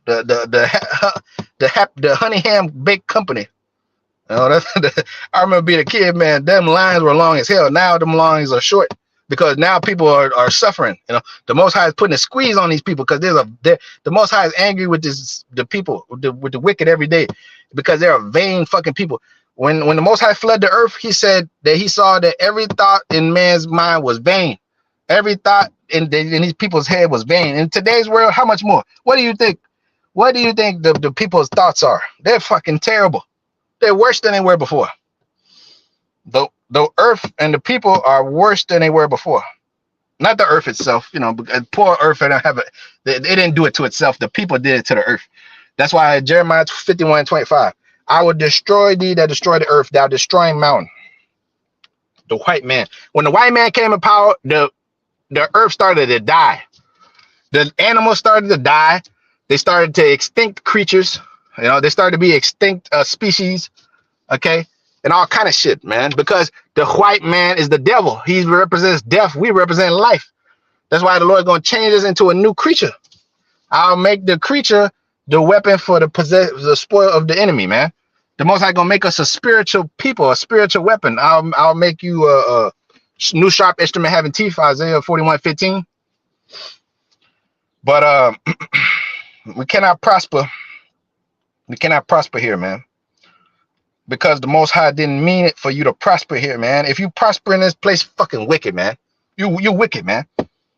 The Honey Ham Bake Company. You know, I remember being a kid, man. Them lines were long as hell. Now them lines are short because now people are suffering. You know, the Most High is putting a squeeze on these people because the Most High is angry with the people, with the wicked every day, because they're vain fucking people. When the Most High flooded the earth, he said that he saw that every thought in man's mind was vain. Every thought in these people's head was vain. In today's world, how much more? What do you think? What do you think the people's thoughts are? They're fucking terrible. They're worse than they were before. The earth and the people are worse than they were before. Not the earth itself, you know, poor earth. It didn't do it to itself. The people did it to the earth. That's why Jeremiah 51:25. I will destroy thee that destroy the earth, thou destroying mountain. The white man. When the white man came in power, the earth started to die. The animals started to die. They started to extinct creatures. You know, they started to be extinct species. Okay. And all kind of shit, man. Because the white man is the devil. He represents death. We represent life. That's why the Lord is going to change us into a new creature. I'll make the creature the weapon for the spoil of the enemy, man. The Most High gonna make us a spiritual people, a spiritual weapon. I'll make you a new sharp instrument having teeth, Isaiah 41:15. But we cannot prosper. We cannot prosper here, man. Because the Most High didn't mean it for you to prosper here, man. If you prosper in this place, fucking wicked, man. You're wicked, man.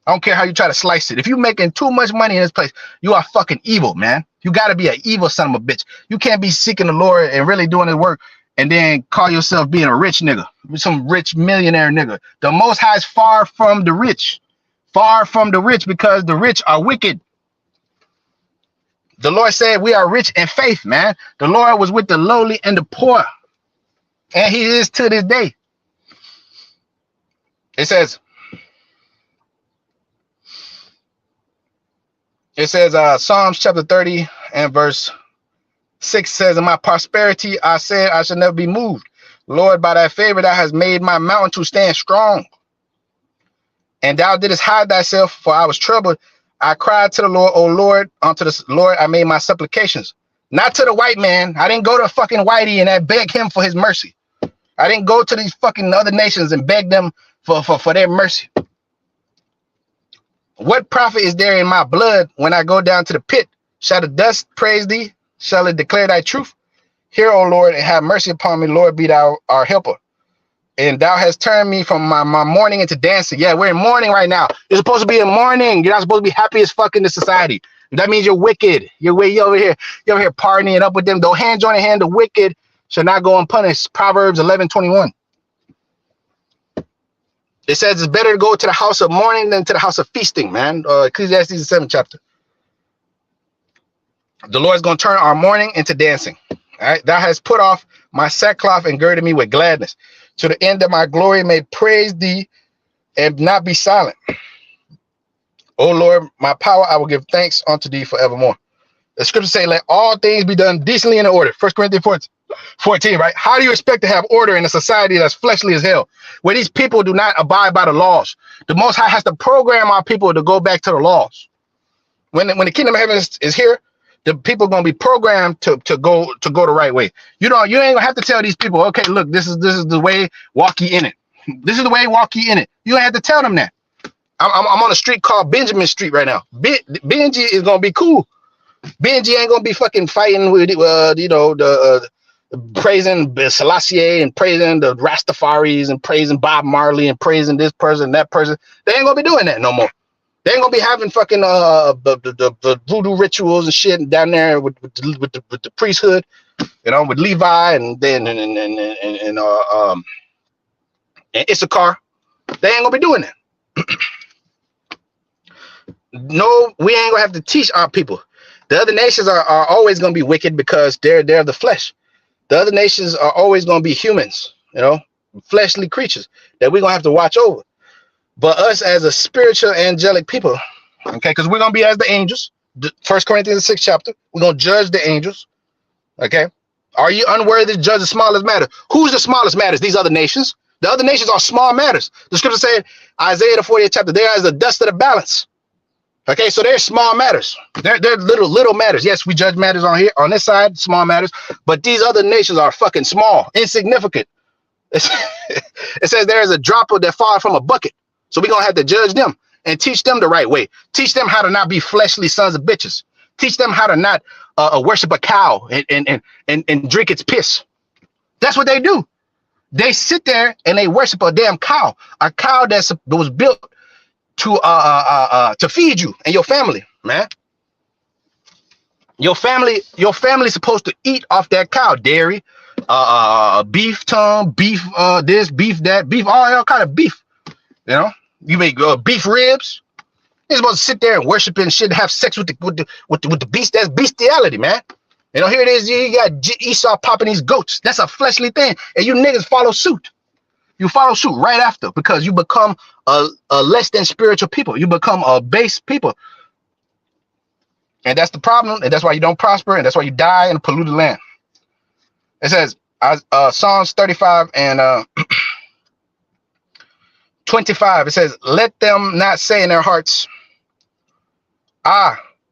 I don't care how you try to slice it. If you're making too much money in this place, you are fucking evil, man. You got to be an evil son of a bitch. You can't be seeking the Lord and really doing his work and then call yourself being a rich nigga, some rich millionaire nigga. The Most High is far from the rich, because the rich are wicked. The Lord said we are rich in faith, man. The Lord was with the lowly and the poor, and he is to this day. It says, Psalms chapter 30 and verse 6 says, in my prosperity, I said, I shall never be moved. Lord, by thy favor, thou hast made my mountain to stand strong. And thou didst hide thyself, for I was troubled. I cried to the Lord, O Lord, unto the Lord, I made my supplications. Not to the white man. I didn't go to fucking Whitey and I beg him for his mercy. I didn't go to these fucking other nations and beg them for their mercy. What profit is there in my blood when I go down to the pit? Shall the dust praise thee? Shall it declare thy truth? Hear, O Lord, and have mercy upon me. Lord, be thou our helper. And thou hast turned me from my mourning into dancing. Yeah, we're in mourning right now. You're supposed to be in mourning. You're not supposed to be happy as fuck in this society. That means you're wicked. You're over here partying up with them. Though hand join in hand, the wicked shall not go unpunished. Proverbs 11:21. It says it's better to go to the house of mourning than to the house of feasting, man. Ecclesiastes the 7th chapter. The Lord is going to turn our mourning into dancing. All right. Thou hast put off my sackcloth and girded me with gladness, to the end that my glory may praise thee and not be silent. O Lord, my power, I will give thanks unto thee forevermore. The scriptures say, let all things be done decently in order. 1 Corinthians 14, right? How do you expect to have order in a society that's fleshly as hell, where these people do not abide by the laws? The Most High has to program our people to go back to the laws. When the kingdom of heaven is here, the people are gonna be programmed to go the right way. You ain't gonna have to tell these people, okay, look, this is the way, walk ye in it. This is the way, walk ye in it. You don't have to tell them that. I'm on a street called Benjamin Street right now. Benji is gonna be cool. Benji ain't gonna be fucking fighting with praising Selassie and praising the Rastafaris and praising Bob Marley and praising this person, that person. They ain't gonna be doing that no more. They ain't gonna be having fucking the voodoo rituals and shit down there with the priesthood, with Levi and then and Issachar. They ain't gonna be doing that. No, we ain't gonna have to teach our people. The other nations are always gonna be wicked because they're the flesh. The other nations are always gonna be humans, fleshly creatures that we're gonna have to watch over. But us as a spiritual angelic people, okay, because we're gonna be as the angels. 1 Corinthians 6th chapter, we're gonna judge the angels. Okay. Are you unworthy to judge the smallest matter? Who's the smallest matters? These other nations. The other nations are small matters. The scripture said, Isaiah the 40th chapter, they are as the dust of the balance. Okay, so they're small matters. They're little matters. Yes, we judge matters on here, on this side, small matters, but these other nations are fucking small, insignificant. It says there is a dropper that falls from a bucket. So we're gonna have to judge them and teach them the right way. Teach them how to not be fleshly sons of bitches. Teach them how to not worship a cow and drink its piss. That's what they do. They sit there and they worship a damn cow, a cow that was built to feed you and your family, man. Your family's supposed to eat off that cow, dairy, beef tongue, beef this, beef that, beef, all kind of beef. You make beef ribs. You're supposed to sit there and worship and shit, have sex with the beast. That's bestiality, man. Here it is. You got Esau popping these goats. That's a fleshly thing, and you niggas follow suit. You follow suit right after because you become a less than spiritual people. You become a base people, and that's the problem. And that's why you don't prosper, and that's why you die in a polluted land. It says Psalms 35 and 25. It says, "Let them not say in their hearts,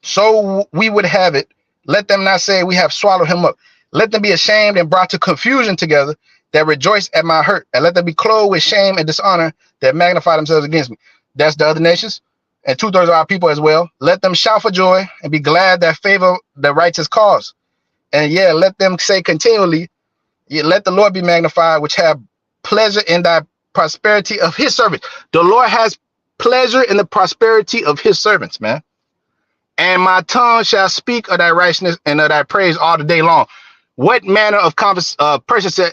so we would have it. Let them not say we have swallowed him up. Let them be ashamed and brought to confusion together that rejoice at my hurt, and let them be clothed with shame and dishonor that magnify themselves against me." That's the other nations and 2/3 of our people as well. Let them shout for joy and be glad that favor the righteous cause. And let them say continually, let the Lord be magnified, which have pleasure in thy prosperity of his servants. The Lord has pleasure in the prosperity of his servants, man. And my tongue shall speak of thy righteousness and of thy praise all the day long. What manner of person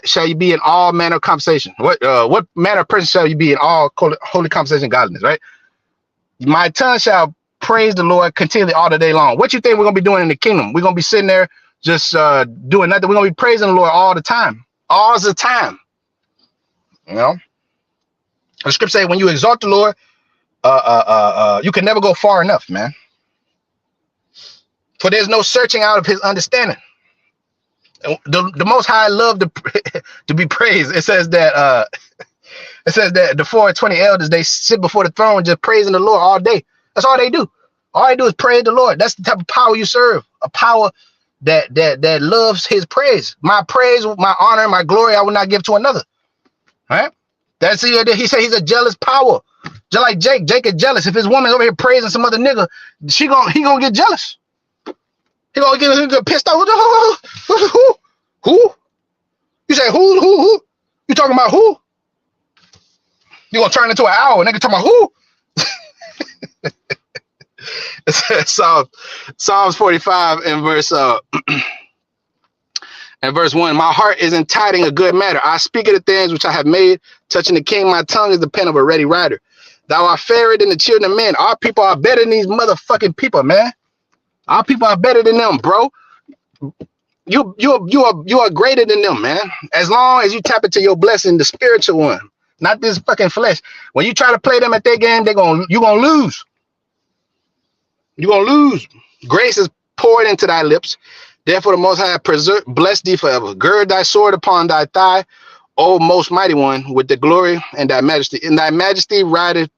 shall you be in all manner of conversation? What manner of person shall you be in all holy conversation, godliness, right? My tongue shall praise the Lord continually all the day long. What you think we're gonna be doing in the kingdom? We're gonna be sitting there just doing nothing. We're gonna be praising the Lord all the time, all the time. The scripture says when you exalt the Lord, you can never go far enough, man. For there's no searching out of his understanding. The Most High love to be praised. It says that the 420 elders, they sit before the throne just praising the Lord all day. That's all they do. All they do is praise the Lord. That's the type of power you serve. A power that loves his praise. My praise, my honor, my glory, I will not give to another. All right? That's it. He said he's a jealous power. Just like Jake. Jake is jealous. If his woman's over here praising some other nigga, he gonna get jealous. He gonna get pissed off. Who? You say who? You talking about who? You gonna turn into an owl? Nigga talking about who? It says Psalms 45 and verse 1. My heart is entitled a good matter. I speak of the things which I have made. Touching the king, my tongue is the pen of a ready writer. Thou art fairer than the children of men. Our people are better than these motherfucking people, man. Our people are better than them, bro. You are greater than them, man. As long as you tap into your blessing, the spiritual one, not this fucking flesh. When you try to play them at their game, you're gonna lose. You're gonna lose. Grace is poured into thy lips. Therefore, the Most High bless thee forever. Gird thy sword upon thy thigh, O most mighty one, with the glory and thy majesty. In thy majesty ride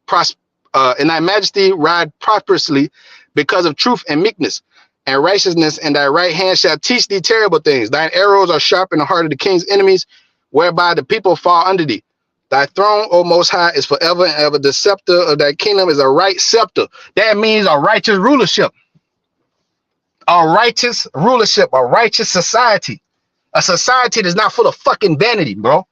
prosperously. because of truth and meekness and righteousness, and thy right hand shall teach thee terrible things. Thine arrows are sharp in the heart of the king's enemies, whereby the people fall under thee. Thy throne, O Most High, is forever and ever. The scepter of thy kingdom is a right scepter. That means a righteous rulership. A righteous rulership, a righteous society. A society that's not full of fucking vanity, bro.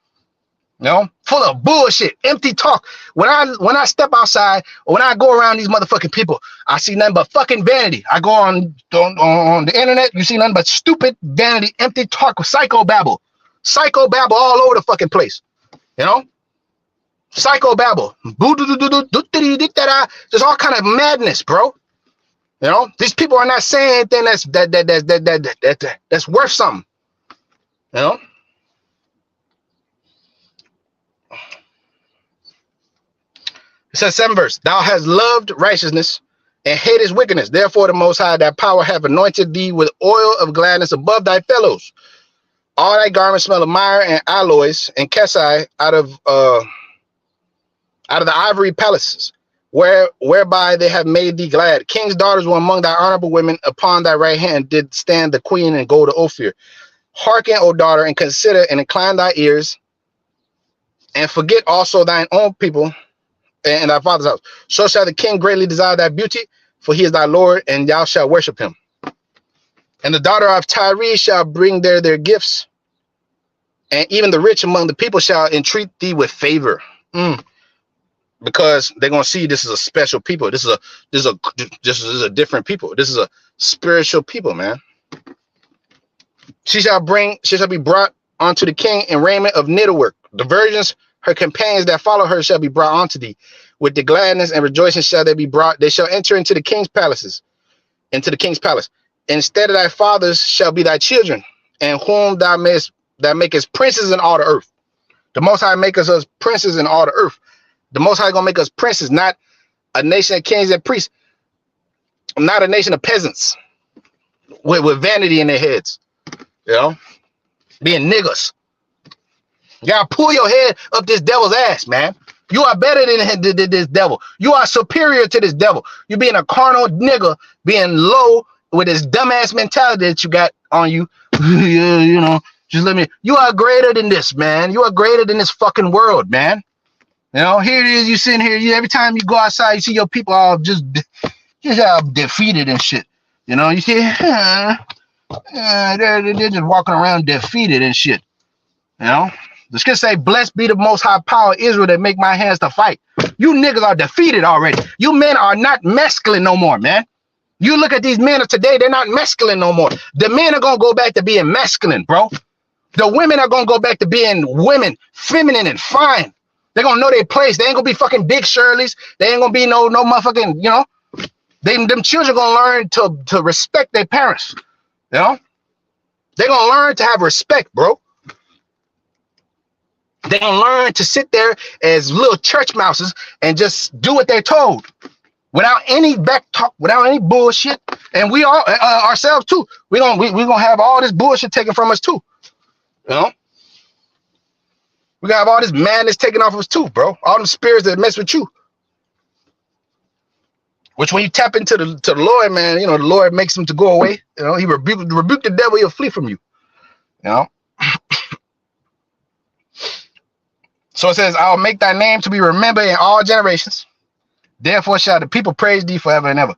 You know, full of bullshit, empty talk. When I step outside or when I go around these motherfucking people, I see nothing but fucking vanity. I go on the internet, you see nothing but stupid vanity, empty talk, psychobabble all over the fucking place. You know, psychobabble, there's all kind of madness, bro. You know, these people are not saying anything that's worth something. You know. It says 7th verse, thou hast loved righteousness and hatest wickedness. Therefore, the Most High, thy power, hath anointed thee with oil of gladness above thy fellows. All thy garments smell of myrrh and aloes and cassia out of the ivory palaces, whereby they have made thee glad. King's daughters were among thy honorable women. Upon thy right hand did stand the queen and gold of Ophir. Hearken, O daughter, and consider and incline thy ears, and forget also thine own people and thy father's house. So shall the king greatly desire thy beauty, for he is thy Lord, and thou shalt worship him. And the daughter of Tyre shall bring there their gifts, and even the rich among the people shall entreat thee with favor. Because they're gonna see this is a special people. This is a different people. This is a spiritual people, man. She shall be brought unto the king in raiment of needlework. The virgins, her companions that follow her, shall be brought unto thee. With the gladness and rejoicing shall they be brought. They shall enter into the king's palace. Instead of thy fathers shall be thy children, and whom thou makest princes in all the earth. The Most High maketh us princes in all the earth. The Most High gonna make us princes, not a nation of kings and priests, not a nation of peasants with vanity in their heads, you know, being niggas. You gotta pull your head up this devil's ass, man. You are better than this devil. You are superior to this devil. You being a carnal nigga, being low with this dumbass mentality that you got on you. Yeah, you know, just let me. You are greater than this, man. You are greater than this fucking world, man. You know, here it is. You sitting here. Every time you go outside, you see your people all just all defeated and shit. You know, you see, they're just walking around defeated and shit. You know. The scripture say, blessed be the Most High power of Israel that make my hands to fight. You niggas are defeated already. You men are not masculine no more, man. You look at these men of today, they're not masculine no more. The men are going to go back to being masculine, bro. The women are going to go back to being women, feminine and fine. They're going to know their place. They ain't going to be fucking big Shirleys. They ain't going to be no motherfucking, you know. Them children going to learn to respect their parents, you know. They're going to learn to have respect, bro. They're going to learn to sit there as little church mouses and just do what they're told without any back talk, without any bullshit. And we all ourselves too. We're gonna have all this bullshit taken from us too. You know? We're gonna have all this madness taken off of us too, bro. All them spirits that mess with you. Which when you tap into the Lord, man, you know, the Lord makes them to go away. You know, he rebuke the devil, he'll flee from you. You know? So it says, I'll make thy name to be remembered in all generations. Therefore shall the people praise thee forever and ever.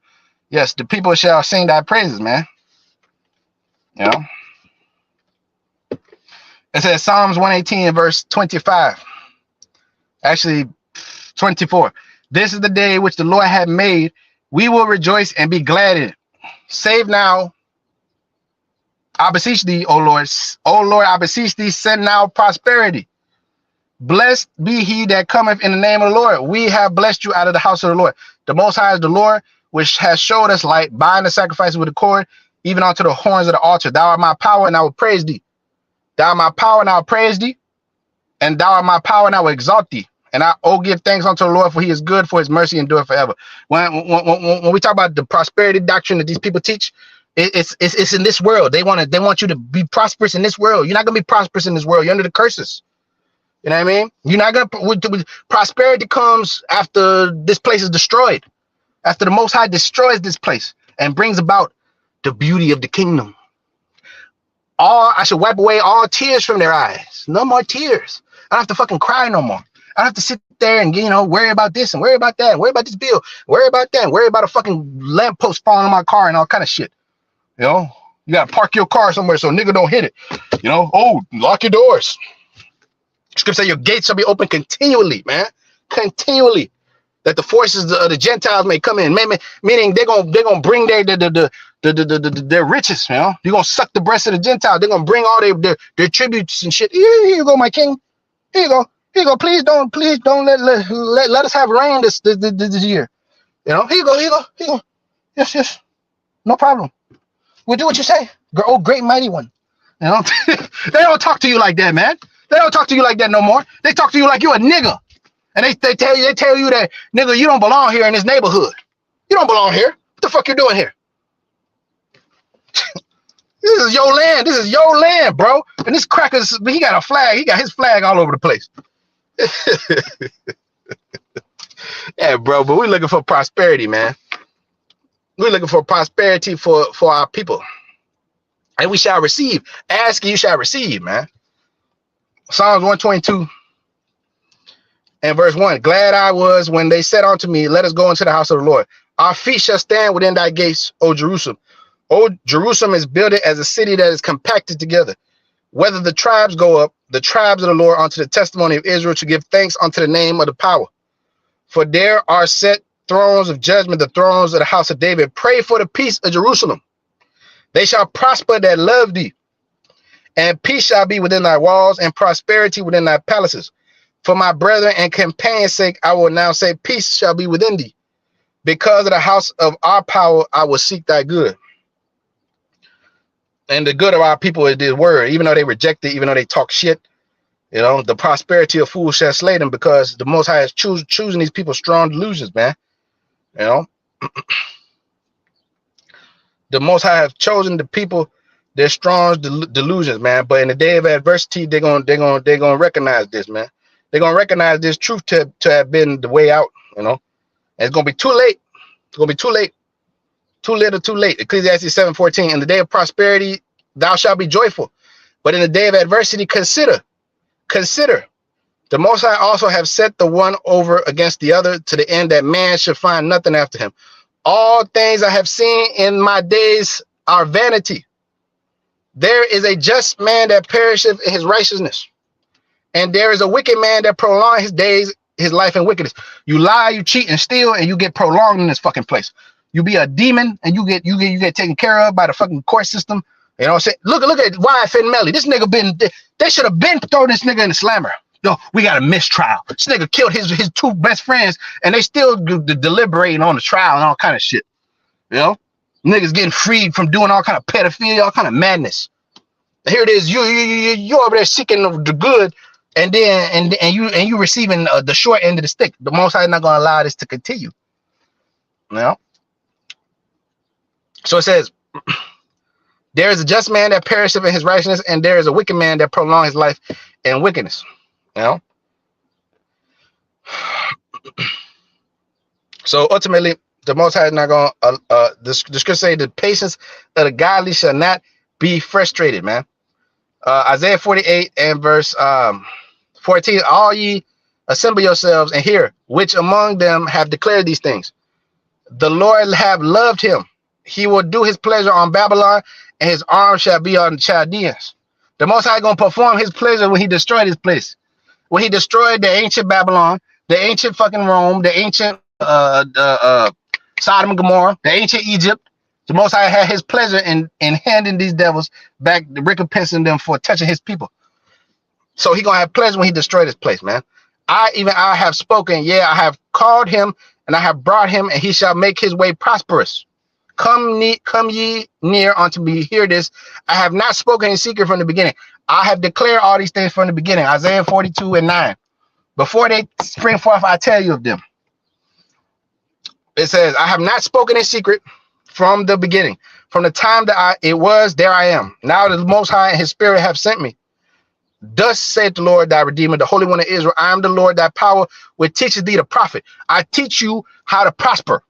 Yes, the people shall sing thy praises, man. You know? It says Psalms 118 verse 25. Actually, 24. This is the day which the Lord hath made. We will rejoice and be glad in it. Save now, I beseech thee, O Lord. O Lord, I beseech thee, send now prosperity. Blessed be he that cometh in the name of the Lord. We have blessed you out of the house of the Lord. The Most High is the Lord, which has showed us light, bind the sacrifices with a cord, even unto the horns of the altar. Thou art my power, and I will praise thee. Thou art my power, and I will praise thee. And thou art my power, and I will exalt thee. And I give thanks unto the Lord, for he is good, for his mercy endureth forever. When we talk about the prosperity doctrine that these people teach, it's in this world. They want you to be prosperous in this world. You're not gonna be prosperous in this world. You're under the curses. You know what I mean? You're not gonna. Prosperity comes after this place is destroyed. after the Most High destroys this place and brings about the beauty of the kingdom. I should wipe away all tears from their eyes. No more tears. I don't have to fucking cry no more. I don't have to sit there and, worry about this and worry about that, and worry about this bill, worry about that, and worry about a fucking lamppost falling on my car and all kind of shit. You gotta park your car somewhere so nigga don't hit it. Lock your doors. Scripture says your gates shall be open continually, man. Continually. That the forces of the Gentiles may come in, meaning they're gonna bring their riches, You're gonna suck the breast of the Gentiles. They're gonna bring all their tributes and shit. Here you go, my king. Here you go. Here you go. Please don't let us have rain this year. Here you go. Yes. No problem. We'll do what you say. Oh, great mighty one. They don't talk to you like that, man. They don't talk to you like that no more. They talk to you like you a nigga. And they tell you that, nigga, you don't belong here in this neighborhood. You don't belong here. What the fuck you doing here? This is your land. This is your land, bro. And this cracker's, he got a flag. He got his flag all over the place. Yeah, bro, but we're looking for prosperity, man. We're looking for prosperity for our people. And we shall receive. Ask, you shall receive, man. Psalms 122 and verse 1. Glad I was when they said unto me, let us go into the house of the Lord. Our feet shall stand within thy gates, O Jerusalem. O Jerusalem is built as a city that is compacted together. Whether the tribes go up, the tribes of the Lord, unto the testimony of Israel, to give thanks unto the name of the power. For there are set thrones of judgment, the thrones of the house of David. Pray for the peace of Jerusalem. They shall prosper that love thee. And peace shall be within thy walls, and prosperity within thy palaces. For my brethren and companions' sake, I will now say, peace shall be within thee. Because of the house of our power, I will seek thy good. And the good of our people is this word, even though they reject it, even though they talk shit. The prosperity of fools shall slay them, because the Most High is choosing these people strong delusions, man. The Most High have chosen the people their strong delusions, man. But in the day of adversity, they're gonna recognize this, man. They're gonna recognize this truth to have been the way out. And it's gonna be too late. It's gonna be too late. Too little, too late. Ecclesiastes 7:14. In the day of prosperity, thou shalt be joyful. But in the day of adversity, consider. The Most High also have set the one over against the other, to the end that man should find nothing after him. All things I have seen in my days are vanity. There is a just man that perisheth in his righteousness, and there is a wicked man that prolongs his days, his life in wickedness. You lie, you cheat, and steal, and you get prolonged in this fucking place. You be a demon, and you get taken care of by the fucking court system. You know what I'm saying? Look at Wyatt Melly. This nigga they should have been throwing this nigga in the slammer. No, we got a mistrial. This nigga killed his two best friends, and they still deliberating on the trial and all kind of shit. Niggas getting freed from doing all kind of pedophilia, all kind of madness. And here it is, you over there seeking the good, and then and you receiving the short end of the stick. The Most High is not going to allow this to continue. So it says, there is a just man that perisheth in his righteousness, and there is a wicked man that prolongs his life in wickedness. So ultimately, the Most High is not going to, the scripture say, the patience of the godly shall not be frustrated, man. Isaiah 48 and verse 14, all ye assemble yourselves and hear, which among them have declared these things. The Lord have loved him. He will do his pleasure on Babylon, and his arm shall be on the Chaldeans. The Most High going to perform his pleasure when he destroyed his place. When he destroyed the ancient Babylon, the ancient fucking Rome, the ancient Sodom and Gomorrah, the ancient Egypt. The Most High had his pleasure in handing these devils back, recompensing them for touching his people. So he gonna have pleasure when he destroyed this place, man. I have spoken, yeah, I have called him, and I have brought him, and he shall make his way prosperous. Come ye near unto me, hear this. I have not spoken in secret from the beginning. I have declared all these things from the beginning. Isaiah 42 and 9. Before they spring forth, I tell you of them. It says, I have not spoken in secret from the beginning. From the time that it was, there I am. Now the Most High and his Spirit have sent me. Thus saith the Lord thy Redeemer, the Holy One of Israel. I am the Lord thy power, which teaches thee to profit. I teach you how to prosper.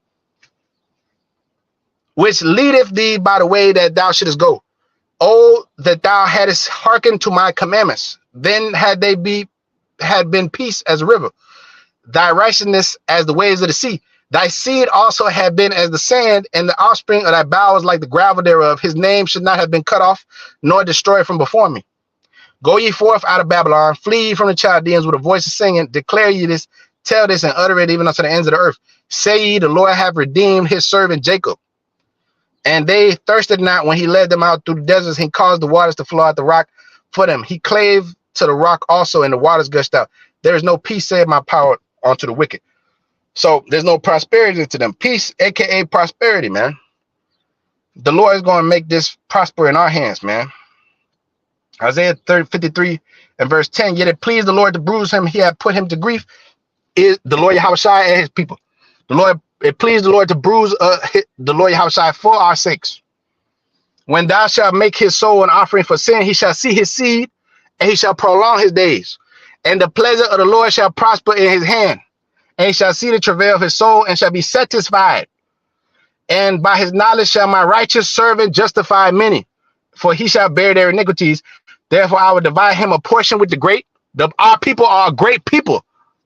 which leadeth thee by the way that thou shouldest go. Oh, that thou hadst hearkened to my commandments, then had been peace as a river, thy righteousness as the waves of the sea. Thy seed also had been as the sand, and the offspring of thy bowels like the gravel thereof. His name should not have been cut off, nor destroyed from before me. Go ye forth out of Babylon, flee ye from the Chaldeans with a voice of singing. Declare ye this, tell this, and utter it even unto the ends of the earth. Say ye, the Lord hath redeemed his servant Jacob. And they thirsted not when he led them out through the deserts. He caused the waters to flow out the rock for them. He clave to the rock also, and the waters gushed out. There is no peace, save my power, unto the wicked. So there's no prosperity to them. Peace, aka prosperity, man. The Lord is going to make this prosper in our hands, man. Isaiah 53 and verse 10. Yet it pleased the Lord to bruise him. He had put him to grief. Is the Lord Yahushua and his people. It pleased the Lord to bruise the Lord Yahushua for our sakes. When thou shalt make his soul an offering for sin, he shall see his seed, and he shall prolong his days. And the pleasure of the Lord shall prosper in his hand. And he shall see the travail of his soul, and shall be satisfied. And by his knowledge shall my righteous servant justify many, for he shall bear their iniquities. Therefore I will divide him a portion with the great. Our people are a great people.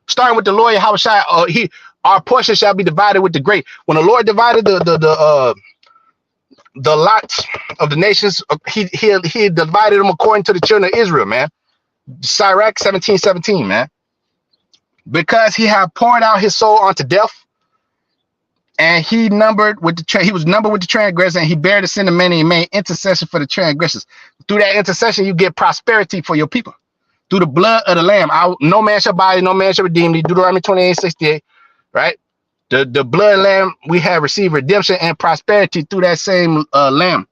Starting with the Lord Yahushua, our portion shall be divided with the great. When the Lord divided the lots of the nations, he divided them according to the children of Israel, man. Sirach 17:17, man. Because he had poured out his soul unto death, and he was numbered with the transgressors, and he bare the sin of many and made intercession for the transgressors. Through that intercession, you get prosperity for your people. Through the blood of the Lamb, no man shall buy thee, no man shall redeem thee. Deuteronomy 28:68, right? The blood of the Lamb, we have received redemption and prosperity through that same Lamb.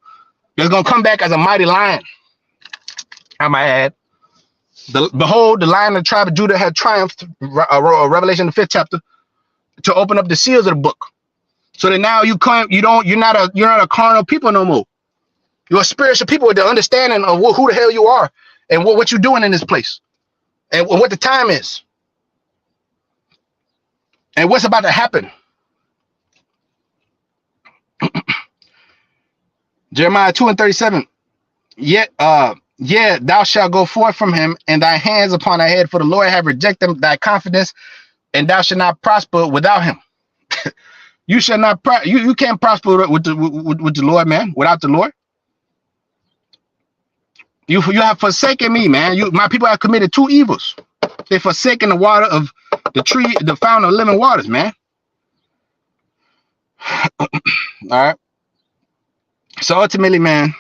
It's gonna come back as a mighty lion. I might add. Behold, the Lion of the tribe of Judah had triumphed, Revelation the 5th chapter, to open up the seals of the book. So that now you're not a carnal people no more. You're a spiritual people with the understanding of who the hell you are and what you're doing in this place and what the time is and what's about to happen. Jeremiah 2:37. Yet thou shalt go forth from him, and thy hands upon thy head, for the Lord have rejected thy confidence, and thou shalt not prosper without him. You shall not you can't prosper with the Lord, man, without the Lord. You have forsaken me, man. My people have committed two evils. They've forsaken the water of the tree, the fountain of living waters, man. All right. So ultimately, man,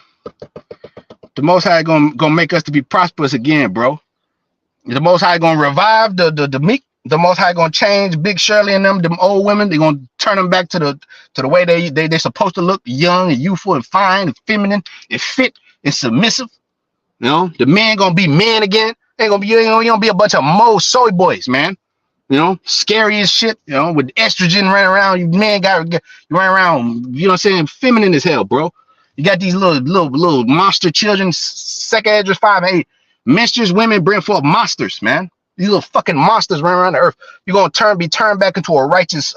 the Most High gonna make us to be prosperous again, bro. The Most High gonna revive the meek. The Most High gonna change Big Shirley and them old women. They're gonna turn them back to the way they're supposed to look, young and youthful and fine and feminine and fit and submissive. You know, the men gonna be men again. Ain't gonna be you gonna be a bunch of soy boys, man. You know, scary as shit. You know, with estrogen running around. You men you run around. You know what I'm saying? Feminine as hell, bro. You got these little monster children, second address 5 and 8. Menstruous women bring forth monsters, man. These little fucking monsters running around the earth. You're gonna be turned back into a righteous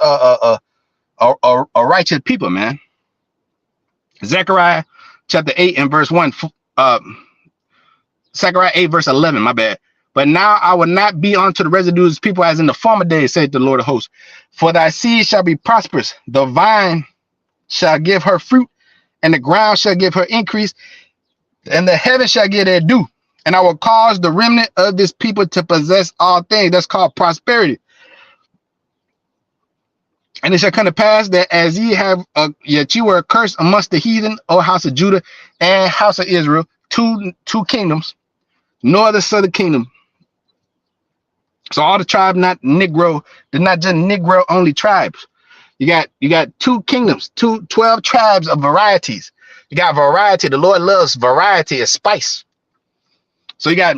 righteous people, man. Zechariah chapter 8 and verse 1. Zechariah 8 verse 11, my bad. But now I will not be unto the residues of people as in the former days, saith the Lord of hosts. For thy seed shall be prosperous. The vine shall give her fruit, and the ground shall give her increase, and the heaven shall give their due. And I will cause the remnant of this people to possess all things. That's called prosperity. And it shall come to pass that as ye have, yet you were accursed amongst the heathen, O house of Judah and house of Israel, two kingdoms, nor the southern kingdom. So all the tribes, not Negro, they're not just Negro only tribes. You got two kingdoms, 12 tribes of varieties. You got variety. The Lord loves variety as spice. So you got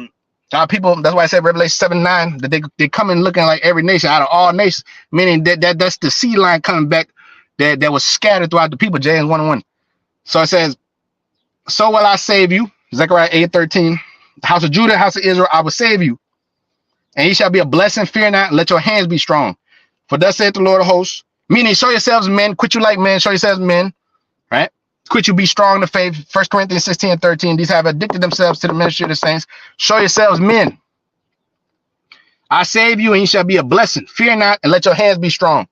people. That's why I said Revelation 7:9 that they come in looking like every nation out of all nations, meaning that's the seed line coming back that was scattered throughout the people. James 1:1. So it says, so will I save you. Zechariah 8:13. House of Judah, house of Israel, I will save you, and ye shall be a blessing. Fear not, let your hands be strong. For thus saith the Lord of hosts. Meaning, show yourselves men, quit you like men, show yourselves men, Quit you be strong in the faith. 1 Corinthians 16:13. These have addicted themselves to the ministry of the saints. Show yourselves men. I save you, and you shall be a blessing. Fear not, and let your hands be strong.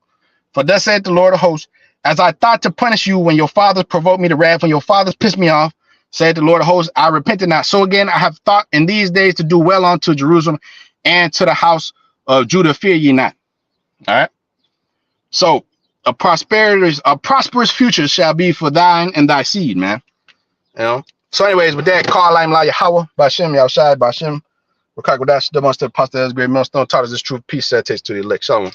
For thus saith the Lord of hosts, as I thought to punish you when your fathers provoked me to wrath, when your fathers pissed me off, said the Lord of hosts, I repented not. So again, I have thought in these days to do well unto Jerusalem and to the house of Judah. Fear ye not. All right. So a prosperous future shall be for thine and thy seed, man. You know. So, anyways, with that, call I'm La Yahweh, Bashem, Yahushai, Bashem, Rakakodash, the monster, pastor, great millstone, taught us this truth, peace, that takes to the elect. Shalom.